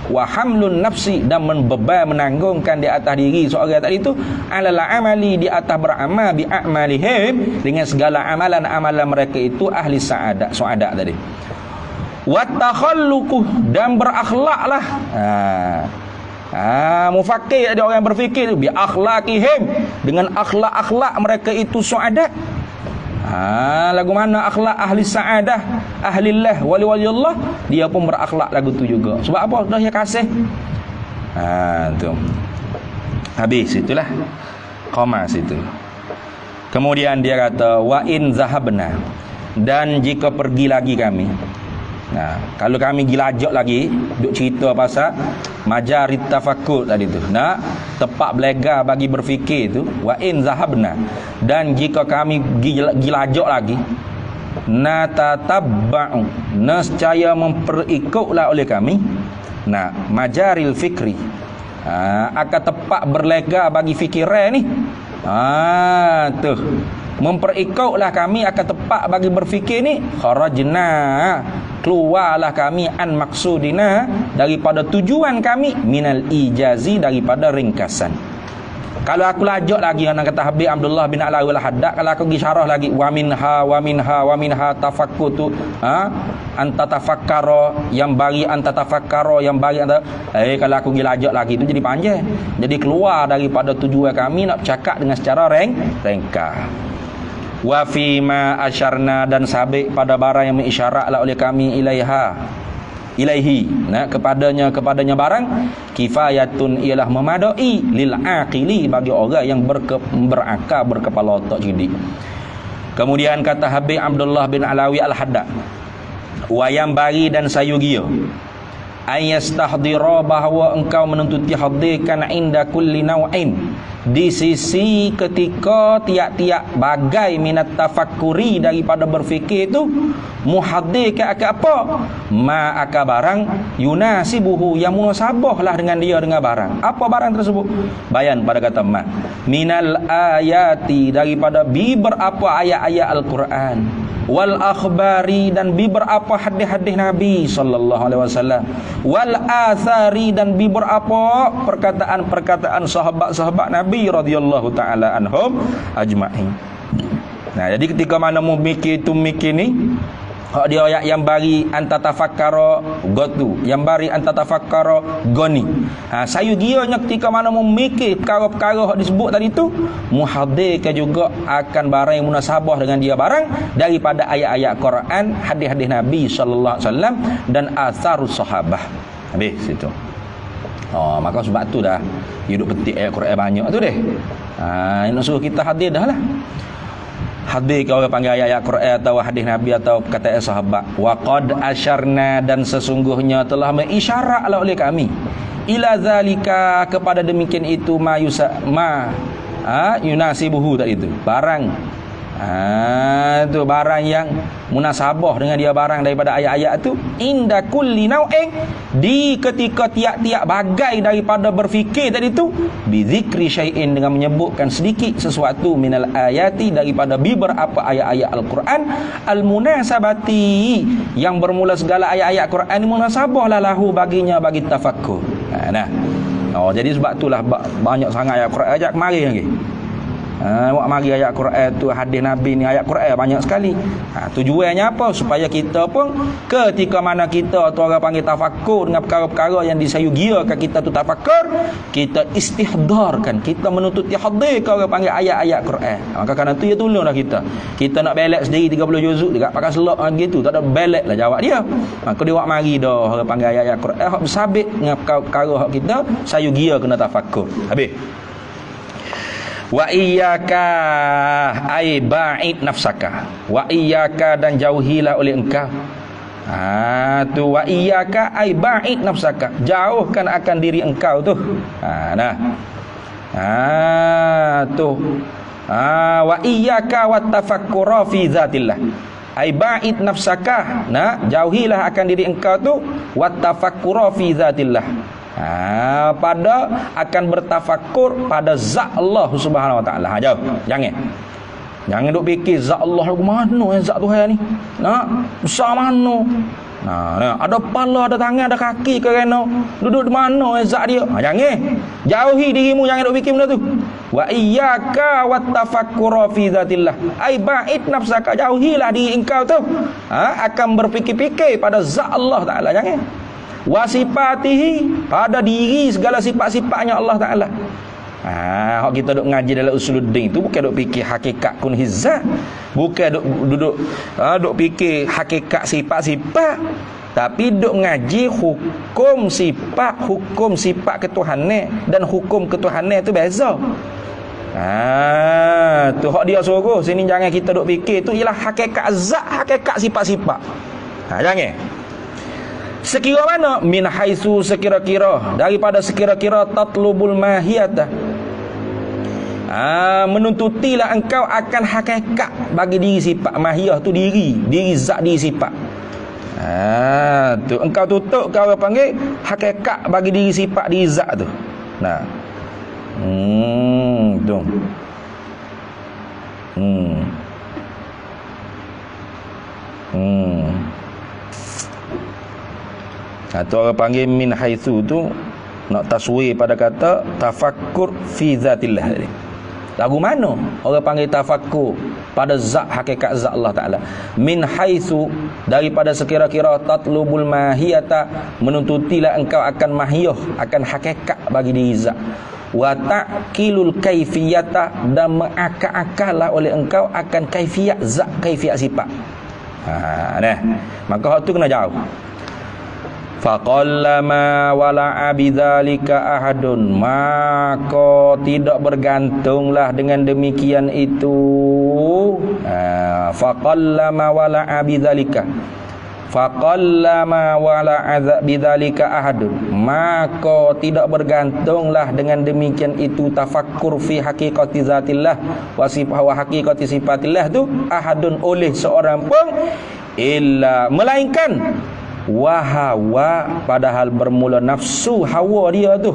Wa hamlun nafsi, dan beban menanggungkan di atas diri seorang tadi itu alal amali, di atas beramal bi a'malihim, dengan segala amalan-amalan mereka itu ahli sa'adah, su'adah tadi. Watakhalluqu, dan berakhlaklah. Mufakir ada orang yang berfikir bi akhlaqihim, dengan akhlak-akhlak mereka itu su'adat. Lagu mana akhlak ahli sa'adah, ahlillah, wali-waliullah, dia pun berakhlak lagu tu juga. Sebab apa? Dah dia kasih. Tu. Habis itulah. Qamas itu. Kemudian dia kata wa in zahabna, dan jika pergi lagi kami. Kalau kami gilajak lagi duk cerita pasal majarit tafakkur tadi tu, tempat belajar bagi berfikir tu, wa in zahabna, dan jika kami gilajak lagi, natatabba'u, nescaya memperikutlah oleh kami, majaril fikri, akan tempat berlegar bagi fikiran ni. Tu memperikutlah kami akan tepat bagi berfikir ni, kharajna, keluarlah kami an maksudina, daripada tujuan kami, minal ijazi, daripada ringkasan. Kalau aku lajak lagi anak kata Habib Abdullah bin Alawil Haddad, kalau aku pergi syarah lagi wa minha tafakkutu, anta tafakkara yang bagi anta tafakkara yang bagi anta, kalau aku pergi lajak lagi tu jadi panjang, jadi keluar daripada tujuan kami nak bercakap dengan secara ringkas. Wa fi ma asyarna, dan sabik pada barang yang mengisyaratlah oleh kami ilaiha, ilaihi, nah kepadanya barang, kifayatun ialah memadai, lil aqili bagi orang yang berakal, berkepala otak cerdik. Kemudian kata Habib Abdullah bin Alawi Al-Haddad, wayam bari dan sayugia ayastahdira, bahawa engkau menuntuti hadirkan inda kulli naw'in, di sisi ketika tiap-tiap bagai minat tafakkuri daripada berfikir itu, muhadirkan akan apa, ma akan barang yunasibuhu, yang munasabahlah dengan dia, dengan barang. Apa barang tersebut? Bayan pada kata ma, minal ayati, daripada beberapa ayat-ayat Al-Quran, wal akhbari, dan beberapa hadis-hadis Nabi sallallahu alaihi wasallam, wal athari, dan beberapa perkataan-perkataan sahabat-sahabat Nabi radhiyallahu taala anhum ajma'in. Nah, jadi ketika mana memikir tu mikir ni, hak dia ayat yang bari anta tafakkara gotu, yang bari anta tafakkara goni. Saya gianya ketika mana memikir perkara-perkara hak disebut tadi tu, muhadirkan juga akan barang yang munasabah dengan dia barang daripada ayat-ayat Quran, hadis-hadis Nabi sallallahu alaihi wasallam, dan atharus sahabah. Habis situ. Maka sebab tu dah hidup petik ayat Quran banyak tu deh. Nak suruh kita hadir dah lah. Hadir kau panggil ayat-ayat Quran atau hadis Nabi atau perkataan sahabat. Wa qad asyarna, dan sesungguhnya telah mengisyaratlah oleh kami, ila zalika, kepada demikian itu, yunasibuhu tadi itu, barang tu barang yang munasabah dengan dia barang daripada ayat-ayat tu, inda kulli naw'in, di ketika tiap-tiap bagai daripada berfikir tadi tu, bi zikri syai'in, dengan menyebutkan sedikit sesuatu, minal ayati, daripada beberapa ayat-ayat Al-Quran, al-munasabati, yang bermula segala ayat-ayat Quran munasabah lah lahu, baginya, bagi tafakkur. Jadi sebab itulah banyak sangat ayat Quran ajak kemari lagi. Awak mari ayat Quran tu, hadis Nabi ni, ayat Quran banyak sekali. Tujuannya apa? Supaya kita pun ketika mana kita atau orang panggil tafakkur dengan perkara-perkara yang disayugiakan kita tu tafakkur, kita istihdarkan, kita menututi hadir kalau orang panggil ayat-ayat Quran. Maka kerana tu dia tolonglah kita. Kita nak belak sendiri 30 juzuk dekat pakai selok gitu, tak ada belak lah jawab dia. Maka dia awak mari dah orang panggil ayat-ayat Quran hak bersabit dengan perkara hak kita sayugia kena tafakkur. Habis. Wa iyyaka ai ba'id nafsaka, wa iyyaka, dan jauhilah oleh engkau. Tu wa iyyaka ai ba'id nafsaka, jauhkan akan diri engkau tu. Wa iyyaka wat tafakkura fi zatillah, ai ba'id nafsaka, jauhilah akan diri engkau tu, wat tafakkura fi zatillah, pada akan bertafakur pada zat Allah Subhanahu wa taala. Jangan duk fikir zat Allah ke mana, zat Tuhan ni. Besar mana? Ada kepala, ada tangan, ada kaki ke rena? Duduk di mana zat dia? Jangan. Jauhi dirimu, jangan duk fikir benda tu. Wa iyyaka wat tafakkura fi zatillah, ai ba'id nafsaka, jauhilah diri engkau tu akan berfikir-fikir pada zat Allah taala. Jangan. Wasifatihi, pada diri segala sifat-sifatnya Allah Ta'ala. Hak kita duk ngaji dalam usuluddin tu bukan duk fikir hakikat kun hizzat, bukan duk fikir hakikat sifat-sifat, tapi duk ngaji hukum sifat ketuhanan, dan hukum ketuhanan tu beza. Tu hak dia suruh sini, jangan kita duk fikir tu ialah hakikat zat, hakikat sifat-sifat. Jangan. Sekira mana? Min haitsu, sekira-kira, daripada sekira-kira, tatlubul mahiyata, menuntutilah engkau akan hakikat bagi diri sifat. Mahiyah tu diri zat, diri sifat. Tu engkau tutup, kau panggil hakikat bagi diri sifat, diri zat tu. Tu. Atau orang panggil min haitsu tu nak taswir pada kata tafakkur fi zatillah. Lagu mana orang panggil tafakkur pada zat, hakikat zat Allah Ta'ala? Min haitsu, daripada sekira-kira, tatlubul mahiyata, menuntutilah engkau akan mahiyah, akan hakikat bagi diri zat. Wa ta'kilul kaifiyata, dan mengakal-akallah oleh engkau akan kaifiyat zat, kaifiyat sifat. Maka hak tu kena jauh. Faqallama wala'a bidzalika ahadun, maka tidak bergantunglah dengan demikian itu. Faqallama wala'a bidzalika, faqallama wala'a bidzalika ahadun, maka tidak bergantunglah dengan demikian itu tafakkur fi haqiqati zatillah wa haqiqati sifatillah tu ahadun, oleh seorang pun, illa, melainkan wahawa, padahal bermula nafsu hawa dia tu,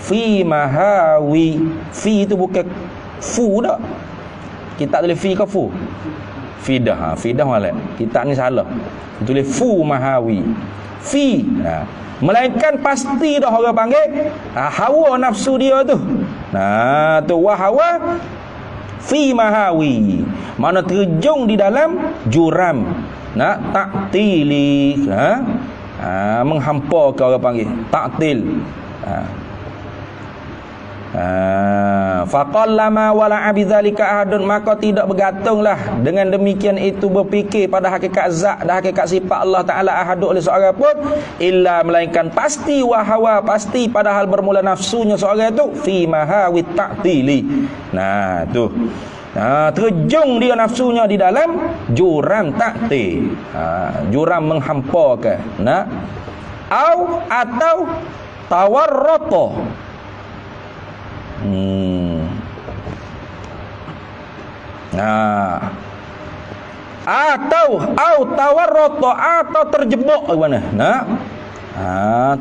fi mahawi, fi tu bukan fu dak, kita tulis fi ke fu, fidah, fidah malah kita ni salah, tulis fu mahawi, fi, melainkan pasti dah orang panggil hawa nafsu dia tu, tu wahawa fi mahawi, mana terjun di dalam juram, taktili, menghampa ke orang panggil taktil. Faqallama wala'a bidzalika ahadun, maka tidak bergantunglah dengan demikian itu berfikir pada hakikat zat dan hakikat sifat Allah Ta'ala ahadun oleh seorang pun, illa, melainkan pasti wahawa, pasti padahal bermula nafsunya seorang itu fi mahawit taktili. Tu terjun dia nafsunya di dalam juram taktil, juram menghampakan, atau tawarrata, atau tawarrata, atau terjebak mana,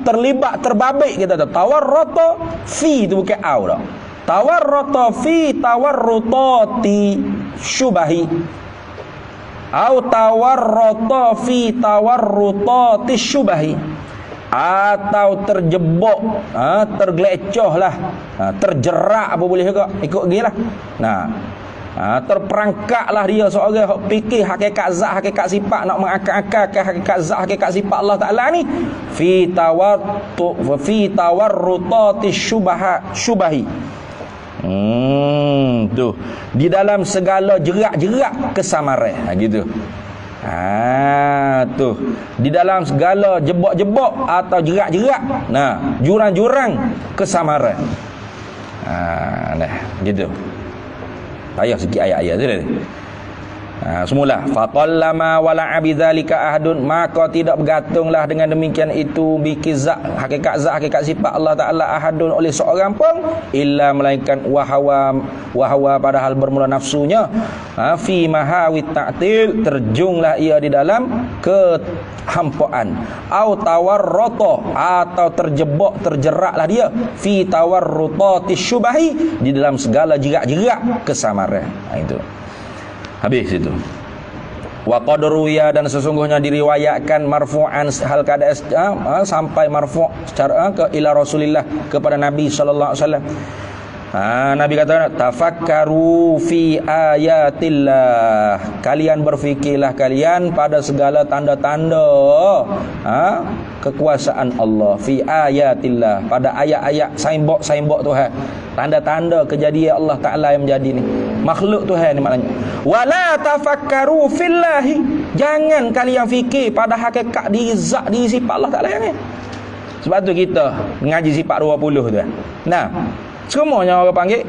terlibat, terbabit, kita tahu tawarrata fi itu bukan au dah, tawarrata fi tawarrutati syubahi, au tawarrata fi tawarrutati syubahi, atau terjebak, tergelecoh lah, terjerak apa boleh juga ikut gilah. Terperangkaplah dia seorang fikir hakikat zat, hakikat sifat, nak mengakal-akalkan hakikat zat, hakikat sifat Allah Ta'ala ni, fi tawarrutati syubahi, tu di dalam segala jerak-jerak kesamaran, gitu. Tu di dalam segala jebak-jebak atau jerak-jerak, jurang-jurang kesamaran. Gitu. Payah sikit ayat-ayat tu dah. Semula faqallama wala'a bidzalika ahadun, maka tidak bergantunglah dengan demikian itu bikizat, hakikat zat, hakikat sifat Allah Ta'ala ahadun oleh seorang pun, illa, melainkan wahawa padahal bermula nafsunya fi mahawit ta'til, terjunglah ia di dalam kehampaan, au tawarrata, atau terjebak, terjeraklah dia fi tawarrutati syubahi, di dalam segala jerak-jerak kesamaran. Itu habis itu. Wa qad ruwiya, dan sesungguhnya diriwayatkan marfu'an, hal keadaan sampai marfu' secara ke ila Rasulillah, kepada Nabi sallallahu alaihi wasallam. Nabi kata, tafakkaru fi ayatillah, kalian berfikirlah kalian pada segala tanda-tanda kekuasaan Allah, fi ayatillah, pada ayat-ayat signboard Tuhan, tanda-tanda kejadian Allah Ta'ala yang menjadi ni, makhluk Tuhan ni maknanya. Wala tafakkaru fillahi, jangan kalian fikir pada hakikat diri zat, diri sifat Allah Ta'ala yang ni. Sebab tu kita ngaji sifat 20 tu. Semuanya orang panggil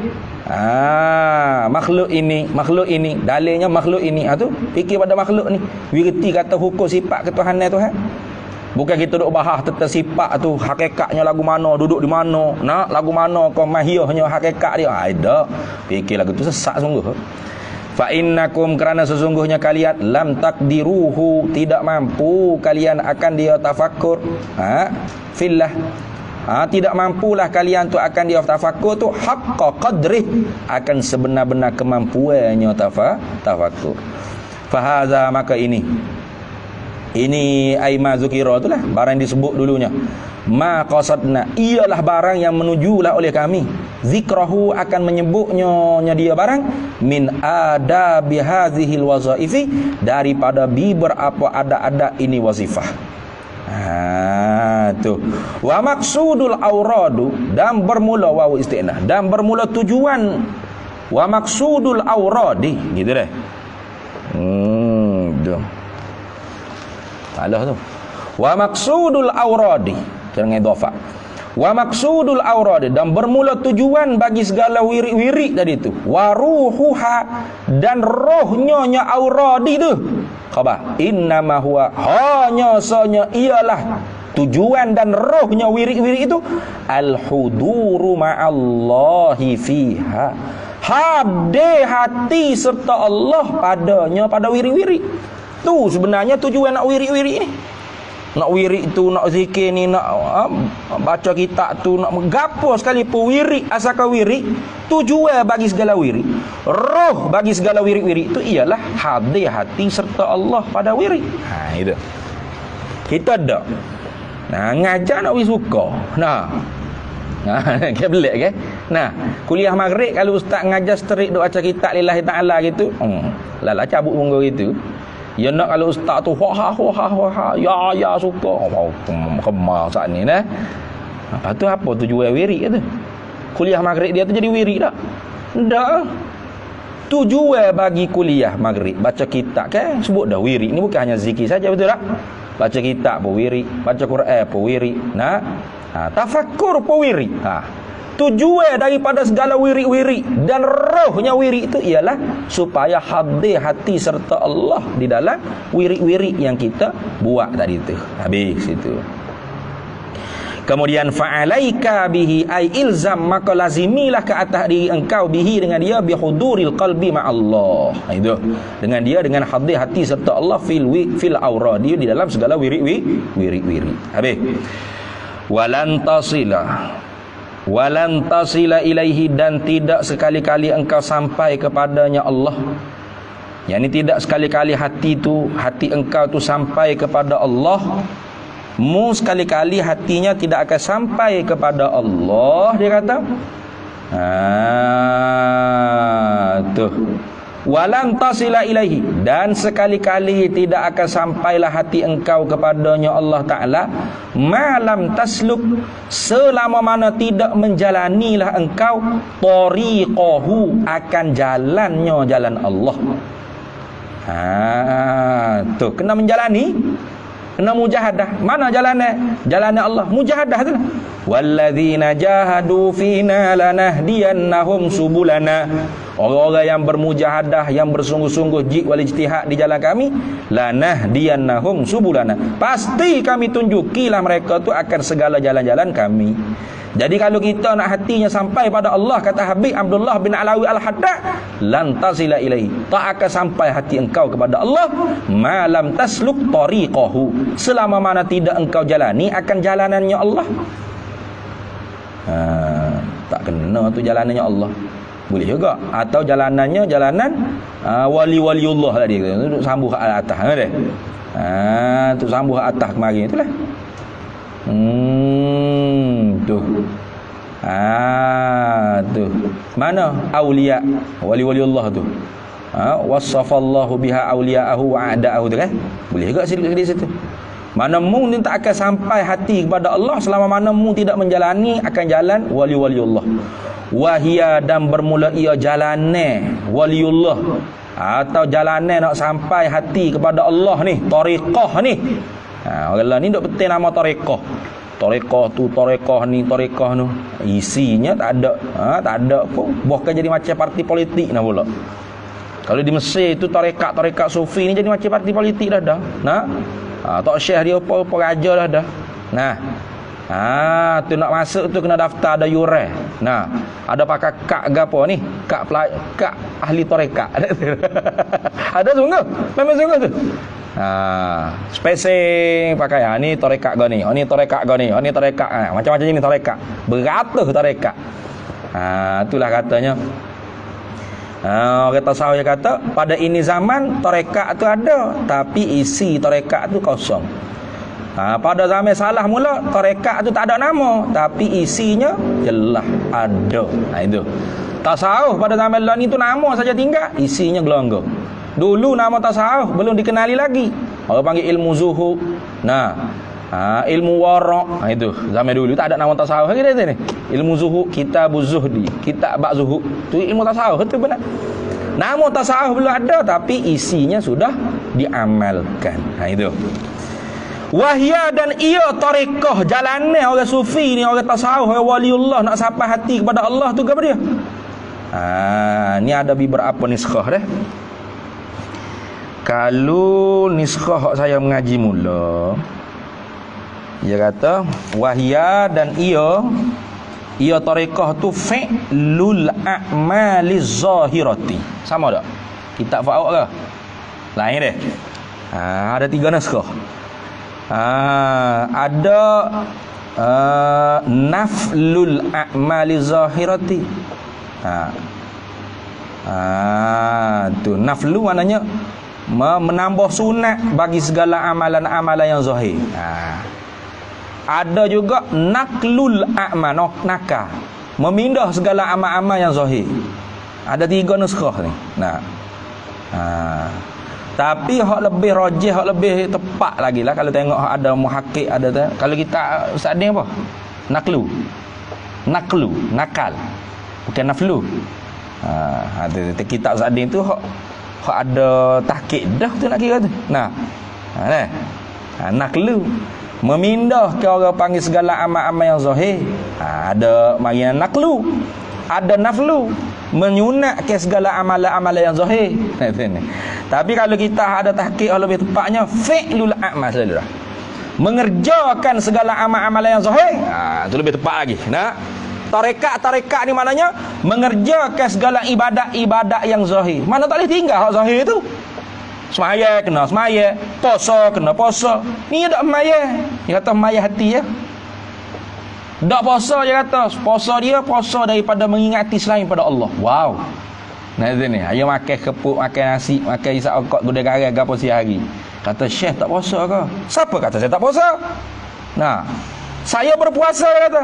makhluk ini, dalilnya makhluk ini. Tu fikir pada makhluk ni, wirti kata hukum sifat ketuhanan Tuhan. Bukan kita duk bahas tentang sifat tu, hakikatnya lagu mana, duduk di mana, lagu mana kau mahiyahnya hakikat dia. Ada fikir lagu tu sesat sungguh. Fa innakum, kerana sesungguhnya kalian, lam takdiruhu, tidak mampu kalian akan dia tafakkur fillah, tidak mampulah kalian tu akan dia tafakkur tu haqqa qadrih, akan sebenar-benar kemampuannya tafakkur. Fahaza, maka ini aima zukira itulah barang disebut dulunya, ma qasadna, ialah barang yang menujulah oleh kami, zikrahu, akan menyebutnya dia barang, min adabi hadhil wazaifi, daripada beberapa ada ini wazifah. Tu wa maksudul auradu, dan bermula wawu istinah, dan bermula tujuan, wa maksudul auradi, gitu dah. Salah tu. Wa maqsudul awradi, jangan idhafah. Wa maqsudul awradi, dan bermula tujuan bagi segala wirid-wirid tadi tu. Wa ruhuha, dan rohnya awradi tu. Khabar. Innama huwa, hanya sanya ialah tujuan dan rohnya wirid-wirid itu al-huduru ma'allahi fiha, hadir hati serta Allah padanya, pada wirid-wirid tu. Sebenarnya tujuan nak wirid-wirid ni, nak wirid tu, nak zikir ni, nak baca kitab tu, nak gapo sekali pun wirid, asalkan wirid, tujuan bagi segala wirid, roh bagi segala wirid-wirid itu ialah hadir hati serta Allah pada wirid. Itu kita ada. Ngajar nak suka. Ke belik ke? Kuliah maghrib kalau ustaz ngajar strik duk baca kitab lillahi ta'ala gitu, lala cabut monggo gitu. Ya nak kalau ustaz tu ya suka. Kemar saat ni nah. Lepas tu apa tujuan wirid tu? Kuliah maghrib dia tu jadi wirid tak? Ndak. Tujuan bagi kuliah maghrib baca kitab kan sebut dah wirid. Ni bukan hanya zikir saja, betul tak? Baca kitab pun wirid, baca Quran pun wirid, tafakkur pun wirid. Tujuan daripada segala wirid-wirid dan rohnya wirid itu ialah supaya hadir hati serta Allah di dalam wirid-wirid yang kita buat tadi itu. Habis itu. Kemudian fa'alaika bihi, ay ilzam, maka lazimilah ke atas diri engkau bihi, dengan dia, bihuduril qalbi ma'allah. Itu dengan dia, dengan hadir hati serta Allah fil awradi, di dalam segala wirid. Habis. Walan tasila ilaihi, dan tidak sekali-kali engkau sampai kepadanya Allah. Yani tidak sekali-kali hati engkau tu sampai kepada Allah. Mu sekali-kali hatinya tidak akan sampai kepada Allah, dia kata. Tuh. Walan tasila ilaihi, dan sekali-kali tidak akan sampailah hati engkau kepadanya Allah Ta'ala, malam tasluk, selama mana tidak menjalanilah engkau tariqahu, akan jalannya jalan Allah. Tuh, kena menjalani, kena mujahadah. Mana jalannya? Jalannya Allah, mujahadah tu. Walladzina jahadu fina lanahdiyannahum subulana. Orang-orang yang bermujahadah, yang bersungguh-sungguh jid wal ijtihad di jalan kami, lanahdiyannahum subulana, pasti kami tunjukilah mereka tu akan segala jalan-jalan kami. Jadi kalau kita nak hatinya sampai pada Allah, kata Habib Abdullah bin Alawi Al-Haddad, lan tasila ilaihi, tak akan sampai hati engkau kepada Allah malam tasluk tariqahu, selama mana tidak engkau jalani akan jalanannya Allah. Tak kena tu jalanannya Allah. Boleh juga. Atau jalanannya jalanan wali-waliullah tadi. Untuk sambung ke atas ada. Untuk sambung ke atas kemarin itulah. Tuh. Tuh. Mana aulia wali-waliullah tu? Wasafallahu biha auliya'ahu wa a'da'ahu tu kan? Boleh juga di situ. Mana mu ni tak akan sampai hati kepada Allah selama mana mu tidak menjalani akan jalan wali-waliullah. Wahia, dan bermula ia jalannya waliullah, atau jalannya nak sampai hati kepada Allah ni, tariqah ni. Orang ni duk betul nama tariqah. Tariqah tu, tariqah ni, tariqah tu. Isinya tak ada. Tak ada pun. Bahkan jadi macam parti politik nak pula. Kalau di Mesir tu tariqat sufi ni jadi macam parti politik dah. Tok Syekh dia apa raja dah. Tu nak masuk tu kena daftar, ada yuran. Ada pakai kad gapo ni? Kad ahli tarekat. Ada sungguh. Memang sungguh tu. Spesifik pakai ni tarekat gani, ni tarekat gani, ni tarekat. Macam-macam ni tarekat. Beratus tarekat. Itulah katanya. Orang tasawuf dia kata pada ini zaman tarekat tu ada, tapi isi tarekat tu kosong. Pada zaman salah mula tarekat tu tak ada nama, tapi isinya jelas ada. Itu tasawuf pada zaman lain itu nama saja tinggal, isinya gelangga. Dulu nama tasawuf belum dikenali lagi, orang panggil ilmu zuhud. Ilmu wara', itu zaman dulu tak ada nama tasawuf lagi ni. Ilmu zuhud, kitabuz zuhdi, kitab bab zuhud, tu ilmu tasawuf tu benar. Nama tasawuf belum ada, tapi isinya sudah diamalkan. Itu. Wahya dan ia tarekah jalannya orang sufi ni, orang tasawuf, orang waliullah nak sampai hati kepada Allah tu ke apa dia? Ni ada beberapa niskhah dah. Kalau niskhah saya mengaji mula, dia kata wahya dan ia tarekah tu fi'lul a'maliz zahirati. Sama tak? Kitab Fa'uk ke? Lain deh. Ada 3 naskah. Ada naflul a'mali zahirati. Tu naflu maknanya menambah sunat bagi segala amalan-amalan yang zahir. Ada juga naklul a'mal, nakal, memindah segala amal-amal yang zahir. Ada 3 naskah ni. Tapi hak lebih rajih, hak lebih tepat lagi lah kalau tengok ada muhakkik, ada kalau kita ustaz ni apa? Naklu, nakal. Bukan naflu. Ada kitab ustaz ni tu hak ada tahqiq dah tu nak kira tu. Naklu memindah ke orang panggil segala amal-amal yang zahir. Ada marian naklu, ada naflu, menyunatkan segala amalan-amalan yang zahir. Tapi kalau kita ada tahqiq lebih tepatnya fi'lul a'mal selalu dah. Mengerjakan segala amal-amalan yang zahir. Itu lebih tepat lagi. Tarekat ni maknanya mengerjakan segala ibadat-ibadat yang zahir. Mana tak boleh tinggal hak zahir tu. Semaya kena semaya, puasa kena puasa. Ni dak semaya. Dia kata semaya hati ya. Dak puasa dia kata, puasa daripada mengingati selain pada Allah. Wow. Ni, ayo makan kepuk, makan nasi, makan isak okok gudeg garam gapo sehari. Kata Syekh tak puasa ke? Siapa kata saya tak puasa? Saya berpuasa dia kata.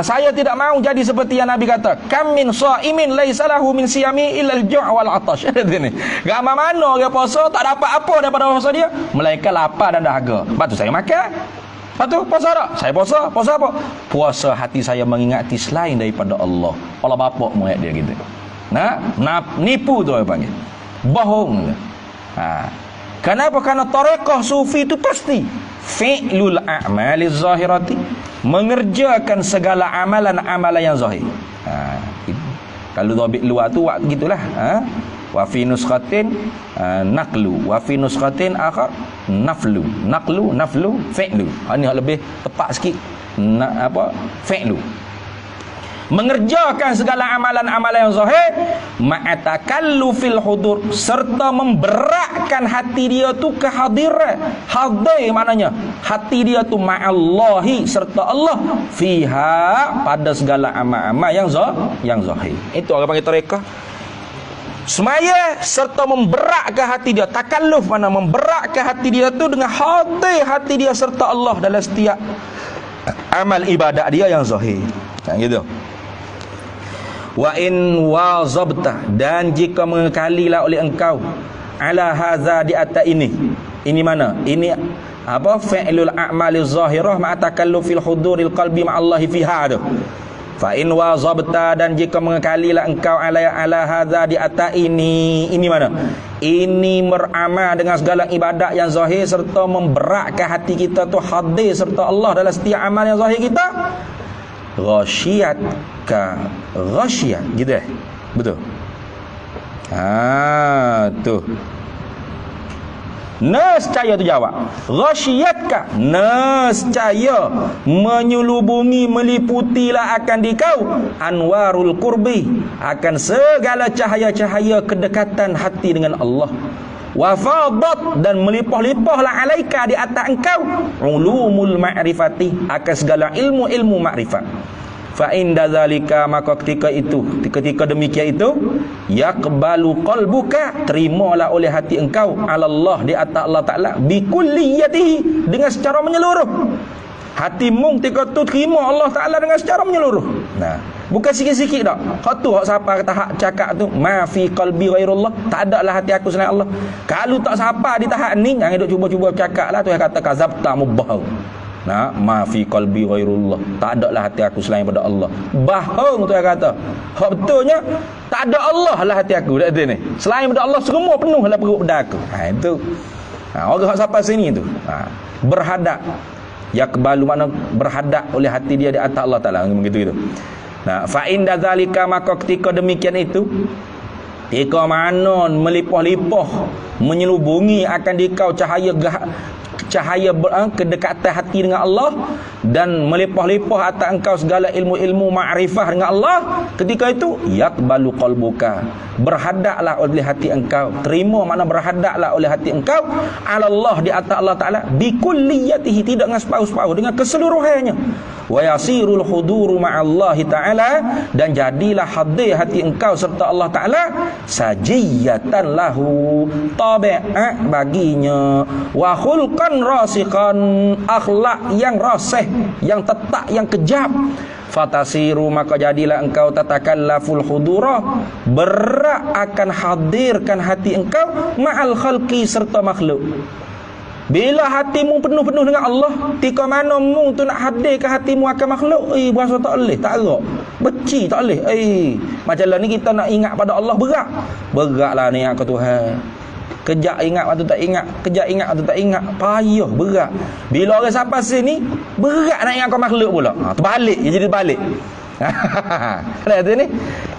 Saya tidak mau jadi seperti yang Nabi kata, kam min shaimin laisa lahu min siyami illa al-ju' wal 'atash. Ni. Gambar mana orang puasa tak dapat apa daripada puasa dia? Melainkan lapar dan dahaga. Lepas tu saya makan. Lepas tu puasa tak? Saya puasa. Puasa apa? Puasa hati saya mengingati selain daripada Allah. Allah bapak muat dia gitu. Nipu tu orang panggil. Bohong. Kenapa? Kerana tarekah sufi itu pasti fi'lul a'mali zahirati, mengerjakan segala amalan-amalan yang zahir. Kalau dhabit luar tu waktu gitulah. Wa fi nuskhatin naqlu, wa fi nuskhatin akhar naflu. Naflu fi'lu. Ini lebih tepat sikit. Fi'lu. Mengerjakan segala amalan-amalan yang zahir ma'atakallu fil hudur, serta memberatkan hati dia tu ke hadirat. Hadir maknanya hati dia tu ma'allahi, serta Allah fiha, pada segala amal-amal yang zahir. Itu orang panggil tarekah. Semaya serta memberatkan hati dia. Takalluf mana memberatkan hati dia tu dengan hati dia serta Allah dalam setiap amal ibadat dia yang zahir. Gitu. Wa in wazabta, dan jika mengekalilah oleh engkau ala hadza, di atas ini mana? Ini apa? Fi'lul a'mali zahirah ma'a takallufil huduril qalbi ma'allahi fiha tu. Fa in wazabta, dan jika mengekalilah engkau ala hadza, di atas ini mana? Ini beramal dengan segala ibadat yang zahir serta memberatkan hati kita tu hadir serta Allah dalam setiap amal yang zahir kita. Ghasyiyat gitu betul. Tu nescaya tu jawab. Ghasyiyatka, nescaya menyelubungi, meliputilah akan dikau anwarul qurbi, akan segala cahaya-cahaya kedekatan hati dengan Allah. Wafadat, dan melimpah-limpahlah alaika, di atas engkau ulumul ma'rifati, akan segala ilmu-ilmu makrifat. Fa inda zalika, maka ketika demikian itu yaqbalu qalbuka, terimalah oleh hati engkau Allah, di atas Allah Taala, bi kulliyatihi, dengan secara menyeluruh. Hatimu ketika tu terima Allah Taala dengan secara menyeluruh. Bukan sikit-sikit tak. Hak tu hak siapa kata hak cakap tu ma fi qalbi ghairullah, tak ada lah hati aku selain Allah. Kalau tak siapa di tahap ni yang duk cuba-cuba cakap lah tu, yang kata kazabta mubah. Ma fi qalbi ghairullah, tak ada lah hati aku selain pada Allah. Bohong tu yang kata. Hak betulnya tak ada Allah lah hati aku dak ni. Selain pada Allah semua penuh lah perut dak aku. Itu Orang hak sampai sini tu berhadap, yakbalu makna berhadap oleh hati dia di atas Allah Taala, begitu gitu. Nah, fa inda zalika, maka ketika demikian itu, ketika manon melipoh-lipoh menyelubungi akan dikau cahaya kedekatan hati dengan Allah, dan melipoh-lipoh atas engkau segala ilmu-ilmu ma'rifah dengan Allah, ketika itu yakbalu qalbuka, berhadaplah oleh hati engkau, terima makna berhadaplah oleh hati engkau ala Allah, di atas Allah Taala, bi kulliyatihi, tidak dengan separuh-separuh, dengan keseluruhannya. Wa yasirul huduru ma'allahi ta'ala, dan jadilah hadir hati engkau serta Allah Ta'ala sajiyatan lahu, tabi'at baginya, wa khulqan rasikhan, akhlak yang rasih, yang tetap, yang kejap. Fatasiru, maka jadilah engkau tatakallaful hudura, berak akan hadirkan hati engkau ma'al khalqi, serta makhluk. Bila hatimu penuh-penuh dengan Allah, tika mana mu tu nak hadirkan hatimu akan makhluk, berasa tak boleh, tak gerak, beci tak boleh. Macam lah ni kita nak ingat pada Allah, beratlah ni ingat ke Tuhan. Kejap ingat waktu tak ingat, kejap ingat waktu tak ingat, payah, berat. Bila orang sampai sini berat nak ingat ke makhluk pula, terbalik, dia jadi terbalik. Ada tu ni,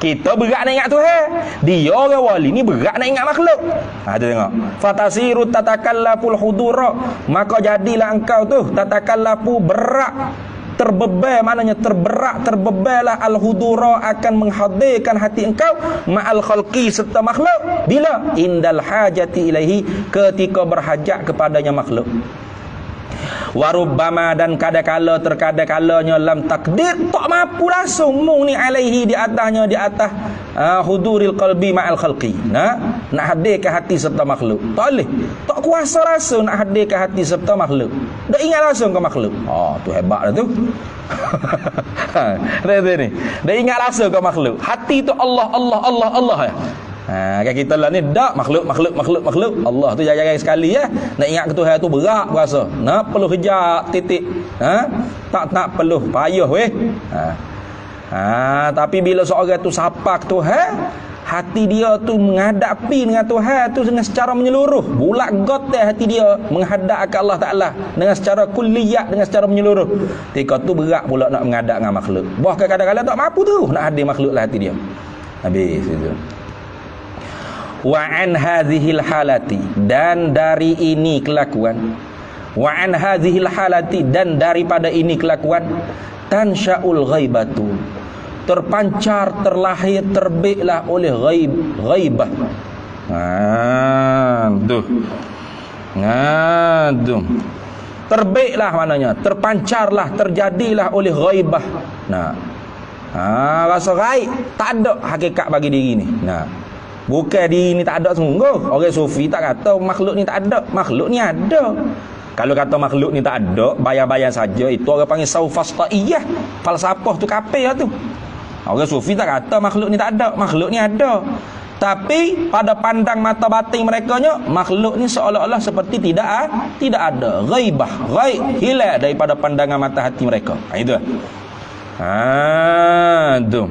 kita berat nak ingat Tuhan, dia orang wali ni berat nak ingat makhluk. Tu tengok, fatasiru tatakallaful hudura, maka jadilah engkau tu tatakallafu, berat, terbebal, maknanya terberat, terbeballah al-hudura, akan menghadirkan hati engkau ma'al khalqi, serta makhluk. Bila? Indal hajati ilaihi, ketika berhajat kepadanya makhluk. Warubbama, dan kadang-kala terkadang-kalanya lam takdir, tak mampu langsung mung ni alaihi, di atasnya, di atas huduril qalbi ma'al khalqi, nak hadirkan hati serta makhluk. Tak boleh, tak kuasa langsung nak hadirkan hati serta makhluk, dak ingat langsung ke makhluk. Tu hebat dah tu. Ni dak ingat langsung ke makhluk, hati tu Allah Allah Allah Allah ya. Kan kita lah ni dak makhluk Allah tu jarang-jarang sekali ya. Nak ingat ke Tuhan tu berat berasa. Nak perlu kejap titik. Tak perlu payah weh. Tapi bila seorang tu sapa ke Tuhan, hati dia tu menghadapi dengan Tuhan tu dengan secara menyeluruh, bulat gotai hati dia menghadap ke Allah Taala dengan secara kulliyat, dengan secara menyeluruh. Ketika tu berat pula nak menghadap dengan makhluk. Bahkan kadang-kadang tak mampu tu nak hadir makhluk lah hati dia. Habis itu. Wa an hadhil halati, dan dari ini kelakuan, wa an hadhil halati, dan daripada ini kelakuan, tansya'ul ghaibatu, terpancar, terlahir, terbitlah oleh ghaibah. Tuh. Terbitlah maknanya, terpancarlah, terjadilah oleh ghaibah. Rasa gaib, tak ada hakikat bagi diri ni. Bukan diri ni tak ada sungguh. Orang sufi tak kata makhluk ni tak ada, makhluk ni ada. Kalau kata makhluk ni tak ada, bayang-bayang saja, itu orang panggil saufasta'iyah, falsafah tu kafir lah tu. Orang sufi tak kata makhluk ni tak ada, makhluk ni ada. Tapi pada pandang mata batin merekanya, makhluk ni seolah-olah seperti tidak ada. Ghaibah, ghaib, hilang daripada pandangan mata hati mereka. Itu. Tu.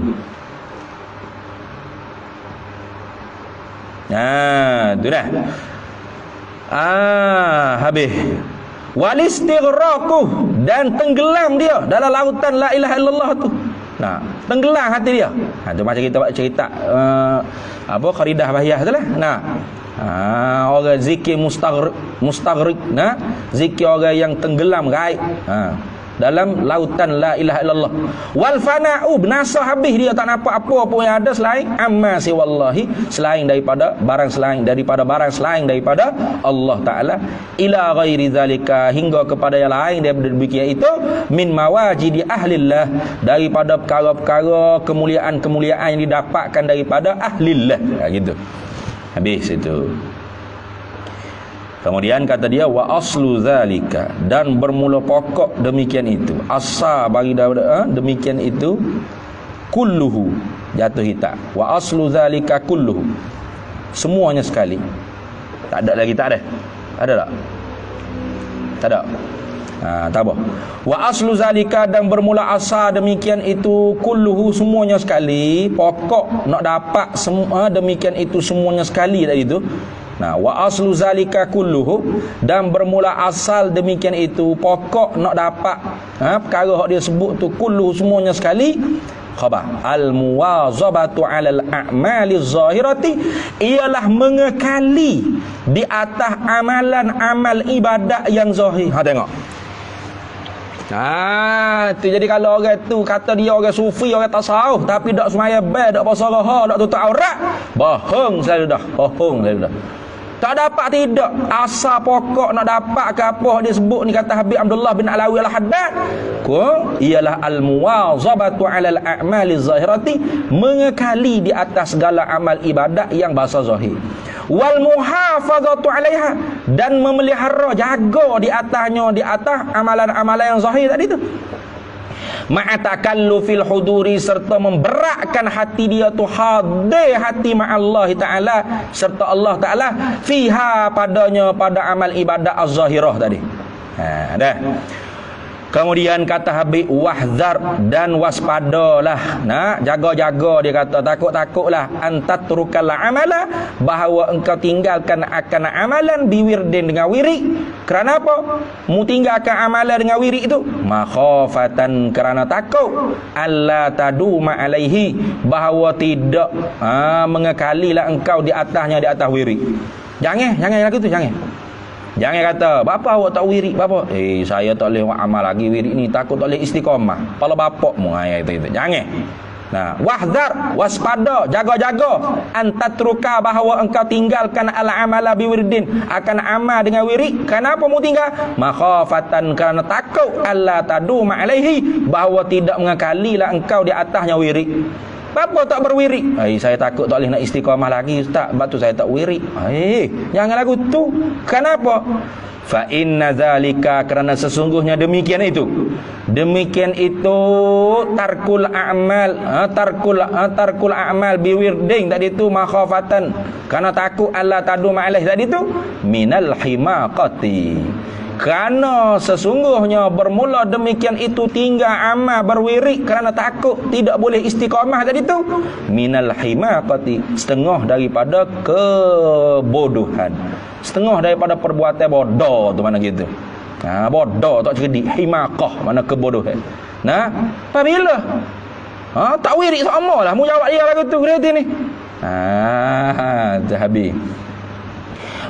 Tu dah. Habis. Walistighraqu, dan tenggelam dia dalam lautan la ilaha illallah tu. Tenggelam hati dia. Tu macam kita buat cerita Kharidah Bahiyah tu lah. Orang zikir mustaghriq, zikir orang yang tenggelam gaib dalam lautan la ilaha illallah. Wal fana'u, binasa habis dia, tak nampak apa-apa yang ada selain amma siwallahi, selain daripada barang selain daripada Allah Ta'ala, ila ghairi zalika, hingga kepada yang lain daripada demikian itu, min mawajidi ahlillah, daripada perkara-perkara kemuliaan-kemuliaan yang didapatkan daripada ahlillah. Gitu. Habis itu. Kemudian kata dia, wa aslu zalika, dan bermula pokok demikian itu, asal bagi demikian itu, kulluhu, jatuh hitak, wa aslu zalika kulluhu, semuanya sekali. Tak ada lagi, tak ada. Ada tak? Tak ada. Tak apa. Wa aslu zalika, dan bermula asal demikian itu, kulluhu, semuanya sekali. Pokok nak dapat semua demikian itu semuanya sekali tadi itu, Nah, wa aslu zalika kulluhu, dan bermula asal demikian itu, pokok nak dapat perkara hak dia sebut tu kulluhu semuanya sekali, khabar al muwazabatu alal a'mali zahirati, ialah mengekali di atas amalan amal ibadat yang zahir. Tengok. Tu jadi kalau orang tu kata dia orang sufi, orang tasawuf, tapi dak semaya bel, dak puasa raha, dak tutup aurat, bohong selalu dah. Bohong selalu dah. Tak dapat tidak. Asal pokok nak dapat ke apa dia sebut ni, kata Habib Abdullah bin Alawi Al-Haddad, ialah al-muwazabatu 'alal a'mali zahirati, mengekali di atas segala amal ibadat yang bahasa zahir. Wal muhafazatu 'alaiha, dan memelihara, jaga di atasnya, di atas amalan-amalan yang zahir tadi tu. Ma'atakallufil huduri, serta memberatkan hati dia tu hadir hati ma'allah ta'ala, serta Allah ta'ala fiha, padanya, pada amal ibadat az-zahirah tadi. Dah. Kemudian kata Habib, wahzar, dan waspadalah. Nah, jaga-jaga, dia kata, takut-takutlah antatrukal amala, bahawa engkau tinggalkan akan amalan biwirdin, dengan wirid. Kerana apa? Mu tinggalkan amalan dengan wirid itu makhafatan, kerana takut alla taduma alaihi, bahawa tidak mengekalilah engkau di atasnya, di atas wirid. Jangan lagu tu, Jangan kata, bapa awak tak wirid, bapa. Saya tak boleh buat amal lagi wirid ni, takut tak boleh istiqamah. Kepala bapak mu itu. Jangan. Nah, wahzar, waspada, jaga-jaga antatruka, bahawa engkau tinggalkan al-amala biwirdin, akan amal dengan wirid. Kenapa mu tinggal? Makhafatan, kerana takut alla taduma alaihi, bahawa tidak mengekalilah engkau di atasnya wirid. Apa tak berwirid? Saya takut tak boleh nak istiqamah lagi, ustaz. Sebab tu saya tak wirid. Jangan lagu tu. Kenapa? Fa inna zalika, kerana sesungguhnya demikian itu tarkul a'mal biwirdin tadi tu makhafatan, kerana takut Allah tadu ma'alaih tadi tu minal himaqati, kerana sesungguhnya bermula demikian itu tinggal amal berwirid kerana takut tidak boleh istiqamah tadi tu minal himaqati, setengah daripada kebodohan, setengah daripada perbuatan bodoh tu, mana gitu. Bodoh tak cerdik, himaqah mana kebodohan. Nah, apabila tak wirid sama lah mu jawab dia lagu tu kreatif ni. Dah habis.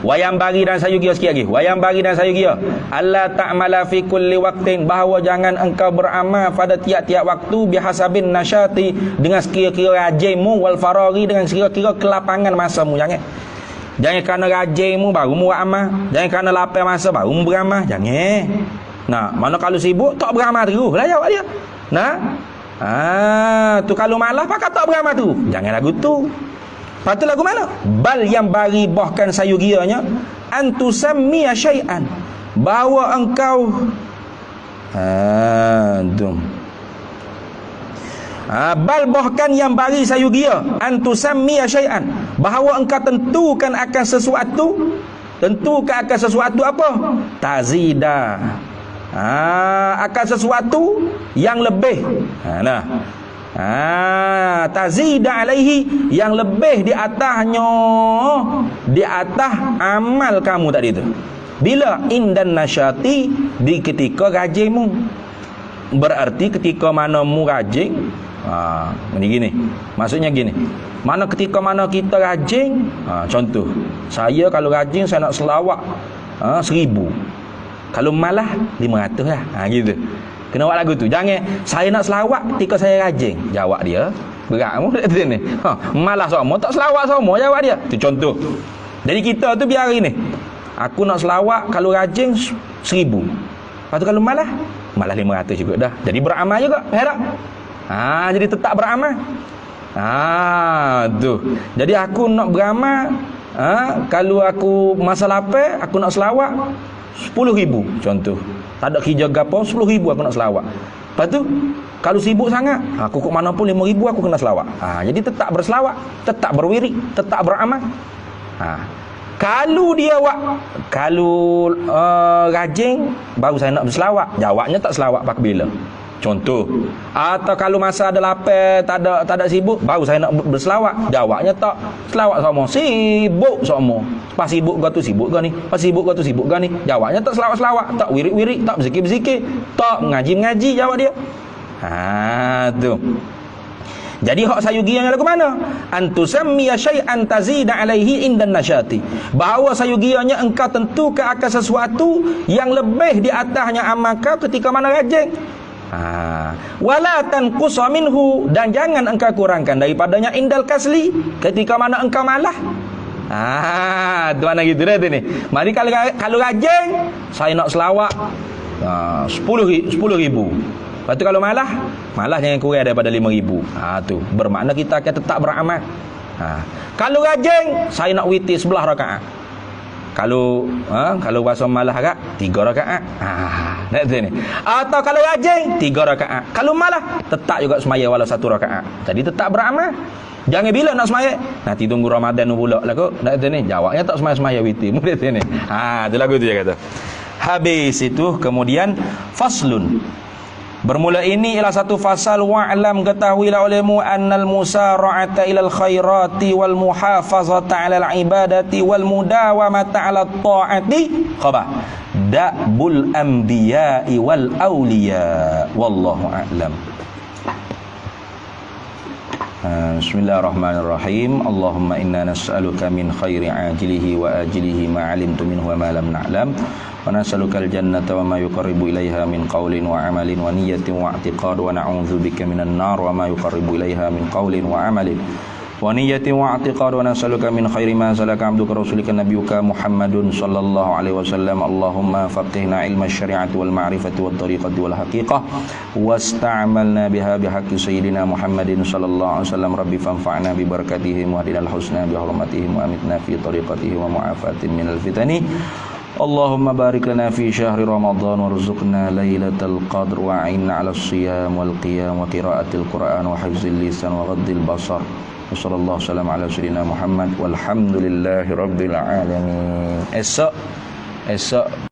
Wayang bagi dan sayugia sikit lagi. Wayang bagi dan sayugia Allah ta'mala fi kulli waqtin, bahawa jangan engkau beramal pada tiap-tiap waktu bihasabin nasyati, dengan sekira-kira rajinmu, wal faraghi, dengan sekira-kira kelapangan masamu. Jangan kerana rajinmu baru mu beramal, jangan kerana lapar masa baru mu beramal. Jangan. Nah, mana kalau sibuk tak beramal terus lah jawab dia. Nah, tu kalau malas pakat tak beramal tu. Jangan lagu tu. Lepas tu lagu mana? Bal yang bagi bahkan sayugianya antusammiya syai'an, bahawa engkau bal bahkan yang bagi sayugia antusammiya syai'an, bahawa engkau tentukan akan sesuatu apa? Tazida, akan sesuatu yang lebih. Tazida alaihi, yang lebih di atasnya, di atas amal kamu tadi tu. Bila indan nasyati, di ketika rajinmu, berarti ketika mana mu rajin, gini, maksudnya gini, mana ketika mana kita rajin, contoh saya kalau rajin saya nak selawat 1000, kalau malah 500 lah, gitu. Kena buat lagu tu. Jangan saya nak selawat ketika saya rajin. Jawab dia, berat mu tu ni. Malas semua, tak selawat semua, jawab dia. Tu contoh. Jadi kita tu biar ini. Aku nak selawat kalau rajin 1000. Lepas tu kalau malas 500 juga dah. Jadi beramal juga, harap. Jadi tetap beramal. Tu. Jadi aku nak beramal, kalau aku masa lapar, aku nak selawat 10,000 contoh. Tak ada kerja gapo, 10,000 aku nak selawat. Lepas tu kalau sibuk sangat, aku kok mana pun 5,000 aku kena selawat. Jadi tetap berselawat, tetap berwirid, tetap beramal. Kalau dia rajin baru saya nak berselawat, jawabnya tak selawat pak bila. Contoh. Atau kalau masa ada lapar, tak ada sibuk, baru saya nak berselawat. Jawabnya tak. Selawat semua. Sibuk semua. Pas sibuk kau tu sibuk kau ni. Pas sibuk kau tu sibuk kau ni. Jawabnya tak selawat-selawat. Tak wirik-wirik. Tak berzikir-berzikir. Tak mengaji-mengaji. Jawab dia. Tu. Jadi hak sayugi yang ada ke mana? Antusammiya syai'an tazida alaihi indan nasyati. Bahawa sayugianya engkau tentukan akan sesuatu yang lebih di atasnya amal kau ketika mana rajin. Wala tanqusa minhu, dan jangan engkau kurangkan daripadanya indal kasli ketika mana engkau malah. Tu mana gitu dah tu ni. Mari kalau rajin saya nak selawat 10,000. Lepas tu kalau malah jangan kurang daripada 5,000. Tu bermakna kita akan tetap beramal. Kalau rajin saya nak witir 11 rakaat. Kalau rasa malah agak 3 rakaat. Nak tu ni. Atau kalau rajin 3 rakaat. Kalau malah tetap juga semaya walau 1 rakaat. Jadi tetap beramal. Jangan bila nak semaya, nanti tunggu Ramadan pula lah kok. Nak tu ni. Jawabnya tak semaya witir. Mudah tu ni. Tu lagu tu dia kata. Habis itu kemudian faslun. Bermula ini ialah satu fasal. Wa'lam, ketahuilah olehmu annal musara'ata ilal khairati wal muhafazata alal ibadati wal mudawamata ala ta'ati khabah da'bul anbiya'i wal awliya wallahu a'lam. Bismillahirrahmanirrahim. Allahumma inna nas'aluka min khairi ajilihi wa ajilihi ma 'alimtu minhu wa ma lam na'lam. Wa nas'alukal jannata wa ma yuqarribu ilaiha min qawlin wa 'amalin wa niyyatin wa i'tiqad wa na'udzubika minan nar wa ma yuqarribu ilaiha min qawlin wa 'amalin wa niyyatin wa i'tiqad wa nas'aluka min khairi ma salaka 'abduka rasulika nabiyyuka Muhammadun sallallahu alaihi wasallam. Allahumma faqihna ilma syari'ati wal ma'rifati wat tariqati wal haqiqah wasta'malna biha bihaqqi sayyidina Muhammadin sallallahu alaihi wasallam. Rabbi fanfa'na bi barakatihi wa hadinal husna bi hurmatihi wa amitna fi tariqatihi wa mu'afatin minal fitani. Allahumma barik lana fi syahri Ramadan warzuqna lailatal qadr wa a'inna 'alas siyam wal qiyam wa qira'atil Qur'an wa hifzil lisan wa ghaddil basar. Wassallallahu wasallam ala sayyidina Muhammad walhamdulillahi rabbil alamin. Esok